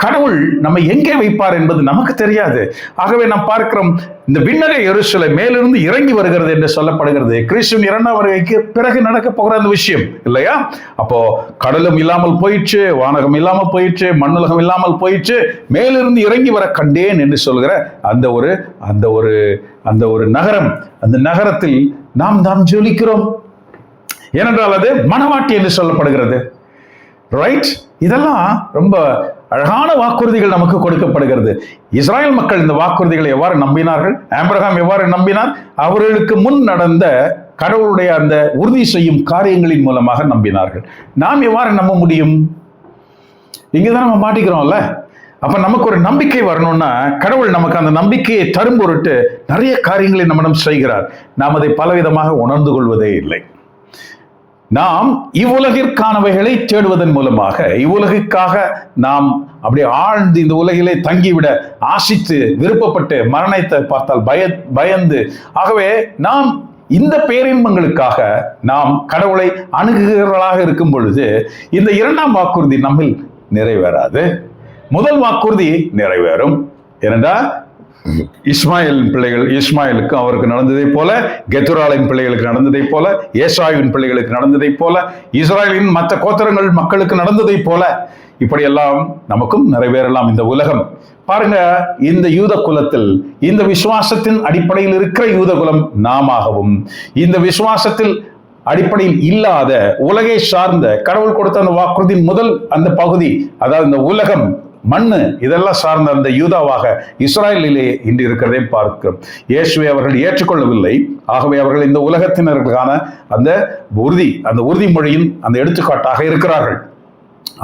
கடவுள் நம்மை எங்கே வைப்பார் என்பது நமக்கு தெரியாது. ஆகவே நாம் பார்க்கிறோம், இந்த விண்ணக எருசலேம் மேலிருந்து இறங்கி வருகிறது என்று சொல்லப்படுகிறது. கிறிஸ்துவின் 2ஆம் வருகைக்கு பிறகு நடக்க போகிற அந்த விஷயம் இல்லையா? அப்போ கடலும் இல்லாமல் போயிடுச்சு, வானகம் இல்லாமல் போயிடுச்சு, மண்ணுலகம் இல்லாமல் போயிடுச்சு, மேலிருந்து இறங்கி வர கண்டேன் என்று சொல்கிற அந்த ஒரு நகரம், அந்த நகரத்தில் நாம் ஜொலிக்கிறோம். ஏனென்றால் அது மணவாட்டி என்று சொல்லப்படுகிறது. ரைட்? இதெல்லாம் ரொம்ப அழகான வாக்குறுதிகள் நமக்கு கொடுக்கப்படுகிறது. இஸ்ராயல் மக்கள் இந்த வாக்குறுதிகளை எவ்வாறு நம்பினார்கள்? ஆபிரகாம் எவ்வாறு நம்பினார்? அவர்களுக்கு முன் நடந்த கடவுளுடைய அந்த உறுதி செய்யும் காரியங்களின் மூலமாக நம்பினார்கள். நாம் எவ்வாறு நம்ப முடியும்? இங்கதான் நம்ம மாட்டிக்கிறோம்ல. அப்ப நமக்கு ஒரு நம்பிக்கை வரணும்னா கடவுள் நமக்கு அந்த நம்பிக்கையை தரும் பொருட்டு நிறைய காரியங்களை நம்மிடம் செய்கிறார். நாம் அதை பலவிதமாக உணர்ந்து கொள்வதே இல்லை. நாம் இவ்வுலகிற்கானவைகளை தேடுவதன் மூலமாக, இவ்வுலகிற்காக நாம் அப்படியே ஆழ்ந்து இந்த உலகிலே தங்கிவிட ஆசித்து விருப்பப்பட்டு மரணத்தை பார்த்தால் பயந்து, ஆகவே நாம் இந்த பேரின்பங்களுக்காக நாம் கடவுளை அணுகுகிறவர்களாக இருக்கும் பொழுது இந்த 2ஆம் வாக்குறுதி நம்மில் நிறைவேறாது. முதல் வாக்குறுதி நிறைவேறும். ஏனென்றால் இஸ்மாயிலுக்கு அவருக்கு நடந்ததை போல, கெத்துராலின் பிள்ளைகளுக்கு நடந்ததை போல, ஏசாவின் பிள்ளைகளுக்கு நடந்ததை போல, இஸ்ராயலின் மற்ற கோத்திரங்கள் மக்களுக்கு நடந்ததை போல இப்படியெல்லாம் நமக்கும் நிறைவேறலாம். இந்த உலகம் பாருங்க, இந்த யூத குலத்தில், இந்த விசுவாசத்தின் அடிப்படையில் இருக்கிற யூத குலம் நாமாகவும், இந்த விசுவாசத்தில் அடிப்படையில் இல்லாத உலகை சார்ந்த கடவுள் கொடுத்த அந்த வாக்குறுதியின் முதல் அந்த பகுதி, அதாவது இந்த உலகம், மண்ணு, இதெல்லாம் சார்ந்த அந்த யூதாவாக இஸ்ராயலிலே இன்று இருக்கிறதை பார்க்கிறோம். இயேசுவை அவர்கள் ஏற்றுக்கொள்ளவில்லை. ஆகவே அவர்கள் இந்த உலகத்தினர்களுக்கான அந்த உறுதிமொழியின் அந்த எடுத்துக்காட்டாக இருக்கிறார்கள்.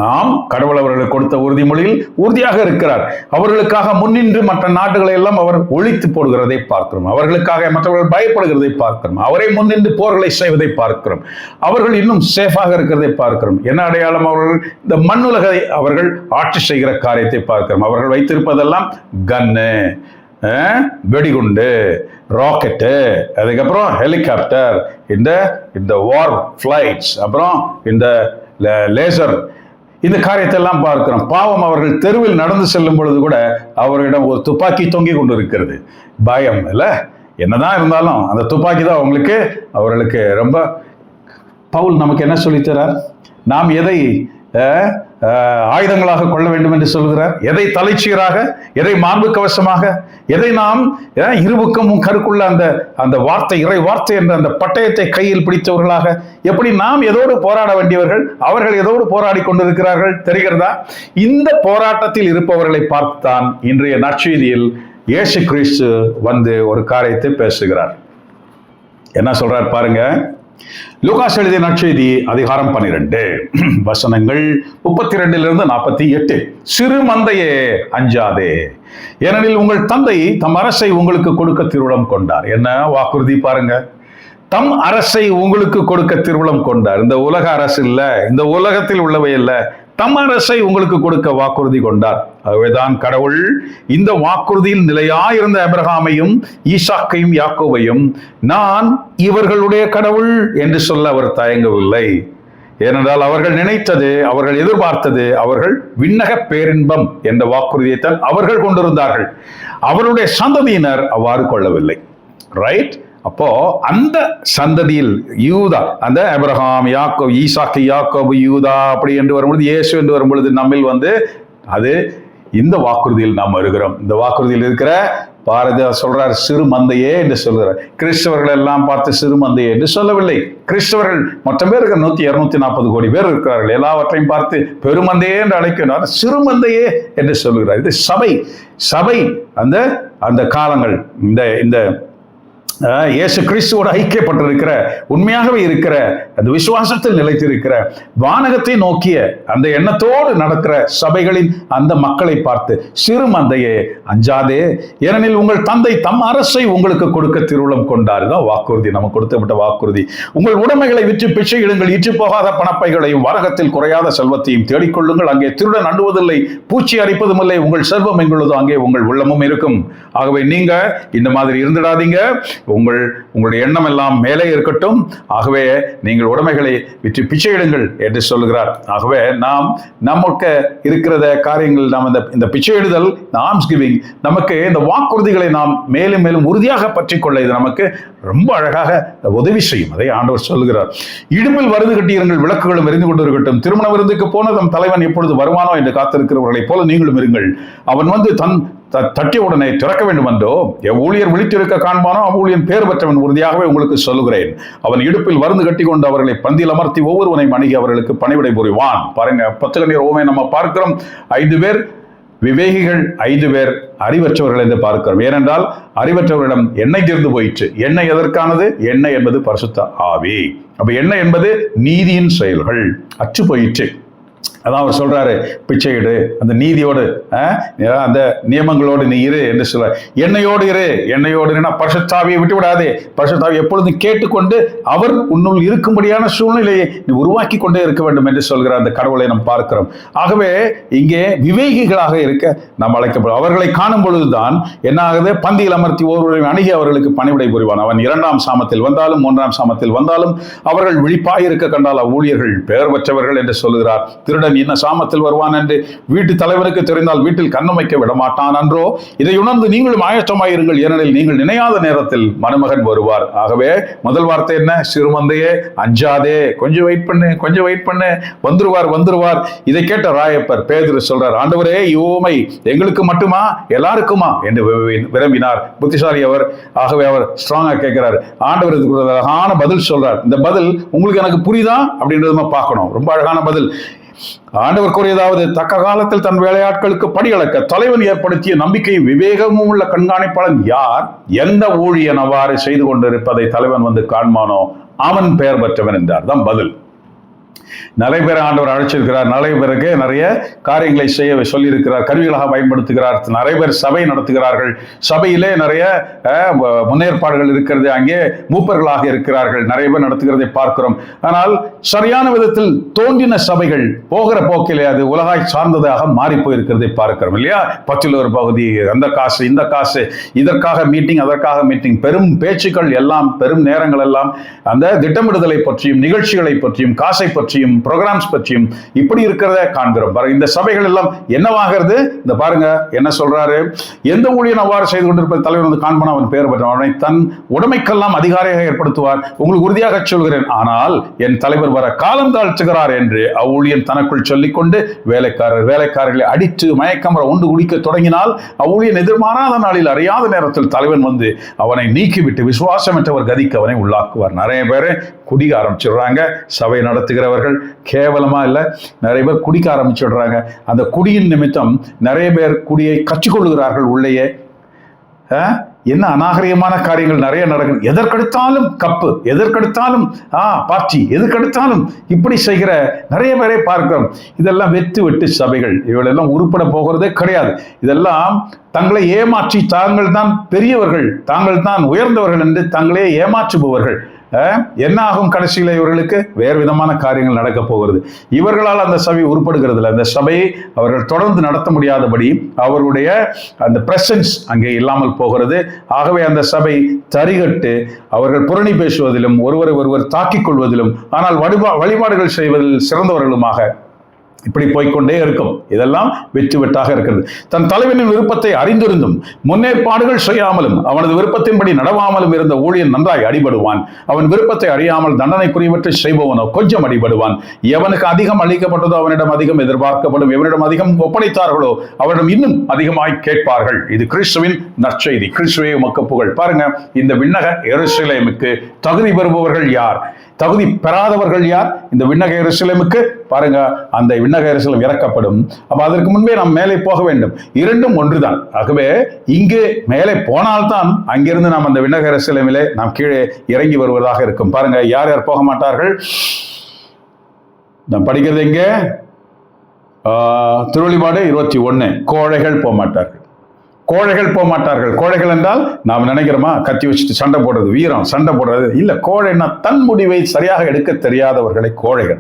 ஆம், கடவுள் அவர்களுக்கு கொடுத்த உறுதிமொழியில் உறுதியாக இருக்கிறார். அவர்களுக்காக முன்னின்று மற்ற நாடுகளை எல்லாம் அவர் ஒழித்து போடுகிறதை பார்க்கிறோம். அவர்களுக்காக மற்றவர்கள் பயப்படுகிறதை பார்க்கிறோம். அவரை முன்னின்று போர்களை செய்வதை பார்க்கிறோம். அவர்கள் இன்னும் சேஃபாக இருக்கிறதை பார்க்கிறோம். என்ன அடையாளம்? அவர்கள் இந்த மண்ணுலகை அவர்கள் ஆட்சி செய்கிற காரியத்தை பார்க்கிறோம். அவர்கள் வைத்திருப்பதெல்லாம் கன்னு, வெடிகுண்டு, ராக்கெட்டு, அதுக்கப்புறம் ஹெலிகாப்டர், இந்த வார் ஃபிளைட்ஸ், அப்புறம் இந்த லேசர், இந்த காரியத்தை எல்லாம் பார்க்கிறோம். பாவம், அவர்கள் தெருவில் நடந்து செல்லும் பொழுது கூட அவர்களிடம் ஒரு துப்பாக்கி தொங்கி கொண்டு இருக்கிறது. பயம் இல்ல, என்னதான் இருந்தாலும் அந்த துப்பாக்கி தான் அவர்களுக்கு ரொம்ப. பவுல் நமக்கு என்ன சொல்லித்தரார்? நாம் எதை ஆயுதங்களாக கொள்ள வேண்டும் என்று சொல்கிறார்? எதை தலைச்சீராக, எதை மாண்பு கவசமாக, எதை நாம் இருபக்கமும் கருக்குள்ள அந்த வார்த்தை, இறை வார்த்தை என்ற அந்த பட்டயத்தை கையில் பிடித்தவர்களாக, எப்படி நாம் எதோடு போராட வேண்டியவர்கள், அவர்கள் எதோடு போராடி கொண்டிருக்கிறார்கள் தெரிகிறதா? இந்த போராட்டத்தில் இருப்பவர்களை பார்த்துத்தான் இன்றைய நற்செய்தியில் இயேசு கிறிஸ்து வந்து ஒரு காரியத்தை பேசுகிறார். என்ன சொல்றார் பாருங்க. லூகாஸ் எழுதிய நற்செய்தி அதிகாரம் 12 வசனங்கள் 32 48. சிறு மந்தையே அஞ்சாதே, ஏனெனில் உங்கள் தந்தை தம் அரசை உங்களுக்கு கொடுக்க திருவுளம் கொண்டார். என்ன வாக்குறுதி பாருங்க. தம் அரசை உங்களுக்கு கொடுக்க திருவுளம் கொண்டார். இந்த உலக அரசு இல்ல, இந்த உலகத்தில் உள்ளவை இல்ல, தம் அரசை உங்களுக்கு கொடுக்க வாக்குறுதி கொண்டார். ஆகவேதான் கடவுள் இந்த வாக்குறுதியில் நிலையாயிருந்த ஆபிரகாமையும் ஈசாக்கையும் யாக்கோபையும் நான் இவர்களுடைய கடவுள் என்று சொல்ல அவர் தயங்கவில்லை. ஏனென்றால் அவர்கள் நினைத்தது, அவர்கள் எதிர்பார்த்தது, அவர்கள் விண்ணக பேரின்பம் என்ற வாக்குறுதியைத்தான் அவர்கள் கொண்டிருந்தார்கள். அவருடைய சந்ததியினர் அவ்வாறு கொள்ளவில்லை. ரைட்? அப்போ அந்த சந்ததியில் யூதா, அந்த ஆபிரகாம், யாக்கோபு, ஈசாக்கு, யாக்கோபு, யூதா அப்படி என்று வரும்பொழுது, இயேசு என்று வரும்பொழுது நம்மில் அது இந்த வாக்குறுதியில் நாம் வருகிறோம். இந்த வாக்குறுதியில் இருக்கிற பாரதி சொல்றார் சிறு மந்தையே என்று சொல்கிறார். கிறிஸ்தவர்கள் எல்லாம் பார்த்து சிறு மந்தையே என்று சொல்லவில்லை. கிறிஸ்தவர்கள் மொத்தம் பேர் இருக்கிற 100-240 கோடி பேர் இருக்கிறார்கள். எல்லாவற்றையும் பார்த்து பெருமந்தையே என்று அழைக்கிறார், சிறு மந்தையே என்று சொல்கிறார். இது சபை அந்த காலங்கள், இந்த இயேசு கிறிஸ்துவோடு ஐக்கியப்பட்டிருக்கிற, உண்மையாகவே இருக்கிற, அந்த விசுவாசத்தில் நிலைத்திருக்கிற, வானகத்தை நோக்கிய அந்த எண்ணத்தோடு நடக்கிற சபைகளின் அந்த மக்களை பார்த்து சிறு மந்தையே அஞ்சாதே, ஏனெனில் உங்கள் தந்தை தம் அரசை உங்களுக்கு கொடுக்க திருவுளம் கொண்டார். தான் வாக்குறுதி, நமக்கு கொடுக்கப்பட்ட வாக்குறுதி. உங்கள் உடைமைகளை விற்று பிச்சை இடுங்கள், இற்று போகாத பணப்பைகளையும் வரகத்தில் குறையாத செல்வத்தையும் தேடிக்கொள்ளுங்கள். அங்கே திருடன் அண்டுவதில்லை, பூச்சி அரிப்பதும் இல்லை. உங்கள் செல்வம் எங்குள்ளதோ அங்கே உங்கள் உள்ளமும் இருக்கும். ஆகவே நீங்க இந்த மாதிரி இருந்துடாதீங்க. உங்களுடைய எண்ணம் எல்லாம் மேலே இருக்கட்டும். ஆகவே நீங்கள் உடைமைகளை விற்று பிச்சையிடுங்கள் என்று சொல்கிறார். ஆகவே நாம் நமக்கு இருக்கிற காரியங்கள், நாம் இந்த பிச்சையிடுதல், ஆர்ம்ஸ் கிவிங், நமக்கு இந்த வாக்குறுதிகளை நாம் மேலும் மேலும் உறுதியாக பற்றிக் கொள்ள இது நமக்கு ரொம்ப அழகாக உதவி செய்யும். அதை ஆண்டவர் சொல்கிறார். இடுப்பில் வருது கட்டியிருங்கள், விளக்குகளும் எரிந்து கொண்டு இருக்கட்டும். திருமண விருந்துக்கு போன தம் தலைவன் எப்பொழுது வருவானோ என்று காத்திருக்கிறவர்களைப் போல நீங்களும் இருங்கள். அவன் வந்து தட்டிய உடனே திறக்க வேண்டும் என்றோ ஊழியர் விழித்திருக்க காண்பானோ அவ்வூழியன் பேர் பெற்றவன். உறுதியாகவே உங்களுக்கு சொல்லுகிறேன், அவன் இடுப்பில் வருந்து கட்டி கொண்டு அவர்களை பந்தியில் அமர்த்தி ஒவ்வொருவனையும் அணுகி அவர்களுக்கு பணிவிடை புரிவான். பாருங்க, 10 கண்ணீர் ஓமை நம்ம பார்க்கிறோம். 5 பேர் விவேகிகள், 5 பேர் அறிவற்றவர்கள் என்று பார்க்கிறோம். ஏனென்றால் அறிவற்றவர்களிடம் எண்ணெய் தீர்ந்து போயிற்று. எண்ணெய் எதற்கானது? எண்ணெய் என்பது பரிசுத்த ஆவி. அப்ப எண்ணெய் என்பது நீதியின் செயல்கள். அற்று போயிற்று. அதான் அவர் சொல்றாரு, பிச்சையிடு, அந்த நீதியோடு அந்த நியமங்களோடு நீ இரு என்று சொல்ற. எண்ணெயோடு இரு. எண்ணெயோடு பரிசுத்தாவியை விட்டு விடாதே. பரிசுத்தாவி எப்பொழுதும் கேட்டுக்கொண்டு அவர் உன்னுள் இருக்கும்படியான சூழ்நிலையை நீ உருவாக்கி கொண்டே இருக்க வேண்டும் என்று சொல்கிற அந்த கடவுளை நாம் பார்க்கிறோம். ஆகவே இங்கே விவேகிகளாக இருக்க நாம் அழைக்கப்படும். அவர்களை காணும் பொழுதுதான் என்ன ஆகுது? பந்தியில் அமர்த்தி ஒருவரையும் அணுகி அவர்களுக்கு பணிவிடை புரிவான். அவன் 2ஆம் சாமத்தில் வந்தாலும் 3ஆம் சாமத்தில் வந்தாலும் அவர்கள் விழிப்பாய் இருக்க கண்டால் அவ்வூழியர்கள் பெயர் பெற்றவர்கள் என்று சொல்கிறார். திருடன் என்ன சாமத்தில் வருவான் என்று வீட்டு தலைவனுக்கு தெரிந்தால் வீட்டில் கண்ணம் வைக்க விடமாட்டான் அன்றோ? இதை உணர்ந்து நீங்களும் ஆயத்தமாயிருங்கள், ஏனெனில் நீங்கள் நினையாத நேரத்தில் மருமகன் வருவார். ஆகவே முதல் வார்த்தை என்ன? சிறுமந்தையே அஞ்சாதே, கொஞ்சம் வெயிட் பண்ணு, வந்துருவார். இதை கேட்ட ராயப்பர் பேதுரு சொல்றார், ஆண்டவரே இவ்வுவமை எங்களுக்கு மட்டுமா எல்லாருக்குமா என்று விரும்பினார். புத்திசாலி அவர். ஆகவே அவர் ஸ்ட்ராங்கா கேட்கிறார். ஆண்டவர் இதுக்கு அழகான பதில் சொல்றார். இந்த பதில் உங்களுக்கு எனக்கு புரியுதா அப்படின்றத பார்க்கணும். ரொம்ப அழகான பதில். ஆண்டவர் கூறியதாவது, தக்க காலத்தில் தன் வேலையாட்களுக்கு படியளக்க தலைவன் ஏற்படுத்திய நம்பிக்கையும் விவேகமும் உள்ள கண்காணிப்பாளன் யார்? எந்த ஊழியன் அவ்வாறு செய்து கொண்டிருப்பதை தலைவன் வந்து காண்பானோ அவன் பெயர் பெற்றவன் என்றார். தான் பதில். நிறைய பேர் ஆண்டவர் அழைச்சிருக்கிறார், நிறைய பேருக்கு நிறைய காரியங்களை செய்ய சொல்லியிருக்கிறார், கருவிகளாக பயன்படுத்துகிறார். நிறைய பேர் சபை நடத்துகிறார்கள், சபையிலே நிறைய முன்னேற்பாடுகள் இருக்கிறது, அங்கே மூப்பர்களாக இருக்கிறார்கள், நிறைய பேர் நடத்துகிறதை பார்க்கிறோம். ஆனால் சரியான விதத்தில் தோன்றின சபைகள் போகிற போக்கிலே அது உலகாய் சார்ந்ததாக மாறி போயிருக்கிறதை பார்க்கிறோம் இல்லையா? பத்தில் ஒரு பகுதி, அந்த காசு இந்த காசு, இதற்காக மீட்டிங் அதற்காக மீட்டிங், பெரும் பேச்சுக்கள் எல்லாம், பெரும் நேரங்கள் எல்லாம் அந்த திட்டமிடுதலை பற்றியும் நிகழ்ச்சிகளை பற்றியும் காசை பற்றியும் ப்ரோக்ராம்ஸ் பற்றியும் இப்படி இருக்கிறத காண்கிறோம். இந்த சபைகள் எல்லாம் என்னவாகிறது? இந்த பாருங்க என்ன சொல்றாரு, எந்த ஊழியன் அவ்வாறு செய்து கொண்டிருப்பது தலைவர் வந்து காண்பன அவன் பெயர் பெற்றான், அவனை தன் உடைமைக்கெல்லாம் அதிகாரியாக ஏற்படுத்துவார். உங்களுக்கு உறுதியாக சொல்கிறேன், ஆனால் என் தலைவர் வர காலம் தாழ்த்துகிறார் என்று அவ்வூழியன் தனக்குள் சொல்லிக்கொண்டு வேலைக்காரர்களை அடித்து மயக்கமர உண்டு குடிக்க தொடங்கினால் அவ்வூழியன் எதிர்மாறாத நாளில் அறியாத நேரத்தில் தலைவன் வந்து அவனை நீக்கிவிட்டு விசுவாசமற்றவர் கதிக்கு அவனை உள்ளாக்குவார். நிறைய பேர் குடிக்க ஆரம்பிச்சிடுறாங்க. சபை நடத்துகிறவர்கள் கேவலமா இல்லை, நிறைய பேர் குடிக்க ஆரம்பிச்சிடுறாங்க. அந்த குடியின் நிமித்தம் நிறைய பேர் குடியை கற்றுக்கொள்கிறார்கள் உள்ளேயே. என்ன அநாகரிகமான காரியங்கள் நிறைய நடக்கும். எதற்கெடுத்தாலும் கப்பு, எதற்கெடுத்தாலும் பார்ட்டி, எதற்கெடுத்தாலும் இப்படி செய்கிற நிறைய பேரை பார்க்கிறோம். இதெல்லாம் வெட்டு சபைகள், இவளெல்லாம் உருப்பட போகிறதே கிடையாது. இதெல்லாம் தங்களை ஏமாற்றி தாங்கள் தான் பெரியவர்கள், தாங்கள் தான் உயர்ந்தவர்கள் என்று தங்களே ஏமாற்றுபவர்கள். என்ன ஆகும்? கடைசியில் இவர்களுக்கு வேறு விதமான காரியங்கள் நடக்க போகிறது. இவர்களால் அந்த சபை உருப்படுகிறது இல்லை. அந்த சபையை அவர்கள் தொடர்ந்து நடத்த முடியாதபடி அவர்களுடைய அந்த பிரசன்ஸ் அங்கே இல்லாமல் போகிறது. ஆகவே அந்த சபை தரிகட்டு அவர்கள் புரணி பேசுவதிலும் ஒருவரை ஒருவர் தாக்கிக் கொள்வதிலும் ஆனால் வழிபாடுகள் செய்வதில் சிறந்தவர்களுமாக இப்படி போய்கொண்டே இருக்கும். இதெல்லாம் வெட்டாக இருக்கிறது. தன் தலைவனின் விருப்பத்தை அறிந்திருந்தும் முன்னேற்பாடுகள் செய்யாமலும் அவனது விருப்பத்தின்படி நடவாமலும் இருந்த ஊழியன் நன்றாய் அடிபடுவான். அவன் விருப்பத்தை அறியாமல் தண்டனைக்குரியவற்றை செய்பவனோ கொஞ்சம் அடிபடுவான். எவனுக்கு அதிகம் அளிக்கப்பட்டதோ அவனிடம் அதிகம் எதிர்பார்க்கப்படும், எவனிடம் அதிகம் ஒப்படைத்தார்களோ அவனிடம் இன்னும் அதிகமாய் கேட்பார்கள். இது கிறிஸ்துவின் நற்செய்தி. கிறிஸ்துவே உமக்கு புகழ். பாருங்க, இந்த விண்ணக எருசலேமுக்கு தகுதி பெறுபவர்கள் யார், தகுதி பெறாதவர்கள் யார்? இந்த விண்ணக எருசலேமுக்கு பாருங்க, அந்த விண்ணக எருசலேம் இறக்கப்படும். அப்ப அதற்கு முன்பே நாம் மேலே போக வேண்டும். இரண்டும் ஒன்றுதான். ஆகவே இங்கே மேலே போனால்தான் அங்கிருந்து நாம் அந்த விண்ணக எருசலேமிலே நாம் கீழே இறங்கி வருவதாக இருக்கும். பாருங்க, யார் யார் போக மாட்டார்கள்? நாம் படிக்கிறது எங்கே? திருவெளிப்பாடு 21. கோழைகள் போக மாட்டார்கள். கோழைகள் போக மாட்டார்கள். கோழைகள் என்றால் நாம் நினைக்கிறோமா கத்தி வச்சுட்டு சண்டை போடுறது, வீரம் சண்டை போடுறது இல்லை. கோழைன்னா தன் முடிவை சரியாக எடுக்க தெரியாதவர்களை கோழைகள்.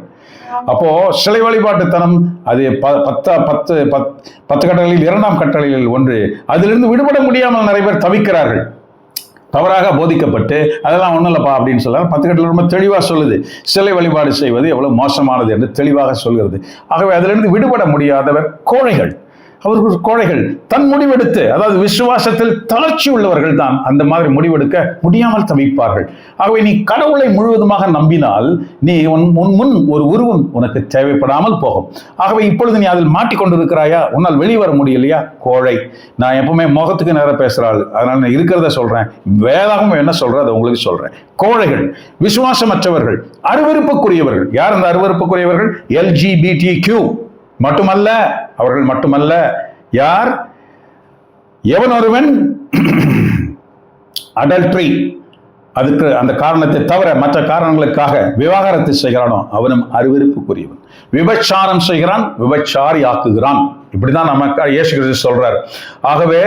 அப்போ சிலை வழிபாட்டுத்தனம் அது 10 கட்டளையில் 2ஆம் கட்டளையில் ஒன்று. அதிலிருந்து விடுபட முடியாமல் நிறைய பேர் தவிக்கிறார்கள். தவறாக போதிக்கப்பட்டு அதெல்லாம் ஒன்றும் இல்லைப்பா அப்படின்னு சொல்ல 10 கட்டளை ரொம்ப தெளிவாக சொல்லுது. சிலை வழிபாடு செய்வது எவ்வளவு மோசமானது என்று தெளிவாக சொல்கிறது. ஆகவே அதிலிருந்து விடுபட முடியாதவர் கோழைகள். அவர்கள் கோழைகள். தன் முடிவெடுத்து, அதாவது விசுவாசத்தில் தளர்ச்சி உள்ளவர்கள் தான் அந்த மாதிரி முடிவெடுக்க முடியாமல் தவிப்பார்கள். ஆகவே நீ கடவுளை முழுவதுமாக நம்பினால் நீ உன் முன் ஒரு உருவம் உனக்கு தேவைப்படாமல் போகும். ஆகவே இப்பொழுது நீ அதில் மாட்டிக்கொண்டிருக்கிறாயா? உன்னால் வெளிவர முடியலையா? கோழை. நான் எப்பவுமே முகத்துக்கு நேரம் பேசுறாள், அதனால நான் இருக்கிறத சொல்றேன். வேதாகம் என்ன சொல்ற அதை உங்களுக்கு சொல்றேன். கோழைகள், விசுவாசமற்றவர்கள், அருவருப்புக்குரியவர்கள். யார் அந்த அருவருப்புக்குரியவர்கள்? LGBTQ மட்டுமல்ல, அவர்கள் மட்டுமல்ல. யார்? எவன் ஒருவன் அடல்ட்ரி, அதுக்கு அந்த காரணத்தை தவிர மற்ற காரணங்களுக்காக விவாகரத்து செய்கிறானோ அவனும் அருவருப்புக்குரியவன். விபச்சாரம் செய்கிறான், விபச்சாரி ஆக்குகிறான். இப்படிதான் நமக்கு இயேசு கிறிஸ்து சொல்றார். ஆகவே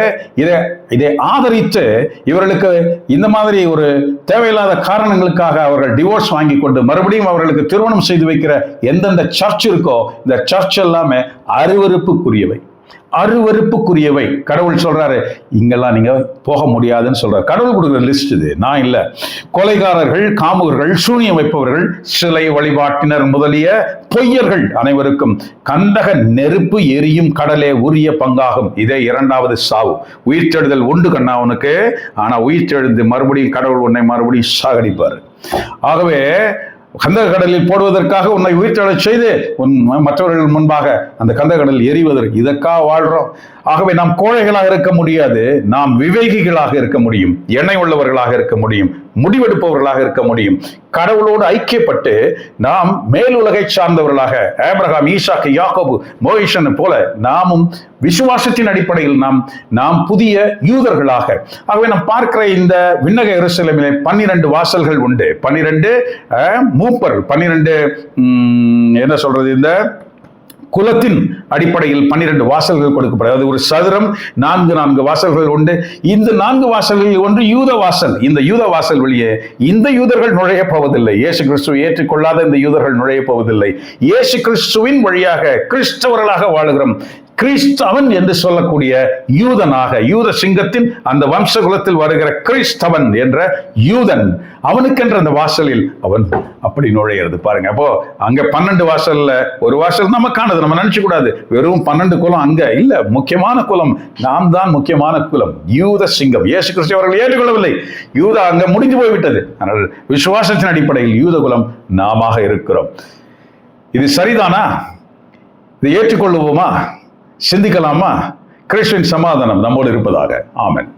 இதை ஆதரித்து இவர்களுக்கு இந்த மாதிரி ஒரு தேவையில்லாத காரணங்களுக்காக அவர்கள் டிவோர்ஸ் வாங்கி கொண்டு மறுபடியும் அவர்களுக்கு திருமணம் செய்து வைக்கிற எந்தெந்த சர்ச் இருக்கோ இந்த சர்ச் எல்லாமே அருவருப்புக்குரியவை. அருவருப்புக்குரியவை. கடவுள் சொல்றாரு இங்கெல்லாம் நீங்க போக முடியாதுன்னு சொல்றாரு. கடவுள் கொடுக்குற லிஸ்ட் இது, நான் இல்ல. கொலைகாரர்கள், காமுகர்கள், சூனியம் வைப்பவர்கள், சிலை வழிபாட்டினர் முதலிய பொய்யர்கள் அனைவருக்கும் கந்தக நெருப்பு எரியும் கடலே உரிய பங்காகும். இதே 2வது சாவு. உயிர்த்தெழுதல் உண்டு கண்ணா உனக்கு, ஆனா உயிர்த்தெழுந்து மறுபடியும் கடவுள் உன்னை மறுபடியும் சாகடிப்பார். ஆகவே கந்தக கடலில் போடுவதற்காக உன்னை உயிர்த்தெழச் செய்து உன் மற்றவர்கள் முன்பாக அந்த கந்தக கடலில் எரிவதற்கு இதற்காக வாழ்றோம். ஆகவே நாம் கோழைகளாக இருக்க முடியாது, நாம் விவேகிகளாக இருக்க முடியும், எண்ணெய் உள்ளவர்களாக இருக்க முடியும், முடிவெடுப்பவர்களாக இருக்க முடியும். கடவுளோடு ஐக்கியப்பட்டு நாம் மேலுலகை சார்ந்தவர்களாக ஆபிரகாம், ஈசாக்கு, யாக்கோபு, மோயிசன் போல நாமும் விசுவாசத்தின் அடிப்படையில் நாம் புதிய யூதர்களாக. ஆகவே நாம் பார்க்கிற இந்த விண்ணக எருசலேமிலே 12 வாசல்கள் உண்டு. 12 மூப்பர், 12 என்ன சொல்றது, இந்த குலத்தின் அடிப்படையில் 12 வாசல்கள் கொடுக்கப்படும். அது ஒரு சதுரம், 4 வாசல்கள் உண்டு. இந்த 4 வாசல்களில் ஒன்று யூத வாசல். இந்த யூத வாசல் வழியே இந்த யூதர்கள் நுழைய போவதில்லை. இயேசு கிறிஸ்துவை ஏற்றுக்கொள்ளாத இந்த யூதர்கள் நுழைய போவதில்லை. இயேசு கிறிஸ்துவின் வழியாக கிறிஸ்தவர்களாக வாழுகிறோம். கிறிஸ்தவன் என்று சொல்லக்கூடிய யூதனாக, யூத சிங்கத்தின் அந்த வம்சகுலத்தில் வருகிற கிறிஸ்தவன் என்ற யூதன், அவனுக்கென்ற அந்த வாசலில் அவன் அப்படி நுழையிறது பாருங்க. அப்போ அங்க 12 வாசல்ல ஒரு வாசல் நமக்கானது. நம்ம நினைச்சு கூடாது வெறும் 12 குலம் அங்க இல்ல. முக்கியமான குலம் நாம் தான், முக்கியமான குலம் யூத சிங்கம். இயேசு கிறிஸ்து அவர்கள் ஏற்றுக்கொள்ளவில்லை. யூதா அங்க முடிஞ்சு போய்விட்டது. ஆனால் விசுவாசத்தின் அடிப்படையில் யூத குலம் நாம இருக்கிறோம். இது சரிதானா? இதை ஏற்றுக்கொள்ளுவோமா? சிந்திக்கலாமா? கிறிஸ்துவின் சமாதானம் நம்மோடு இருப்பதாக. ஆமென்.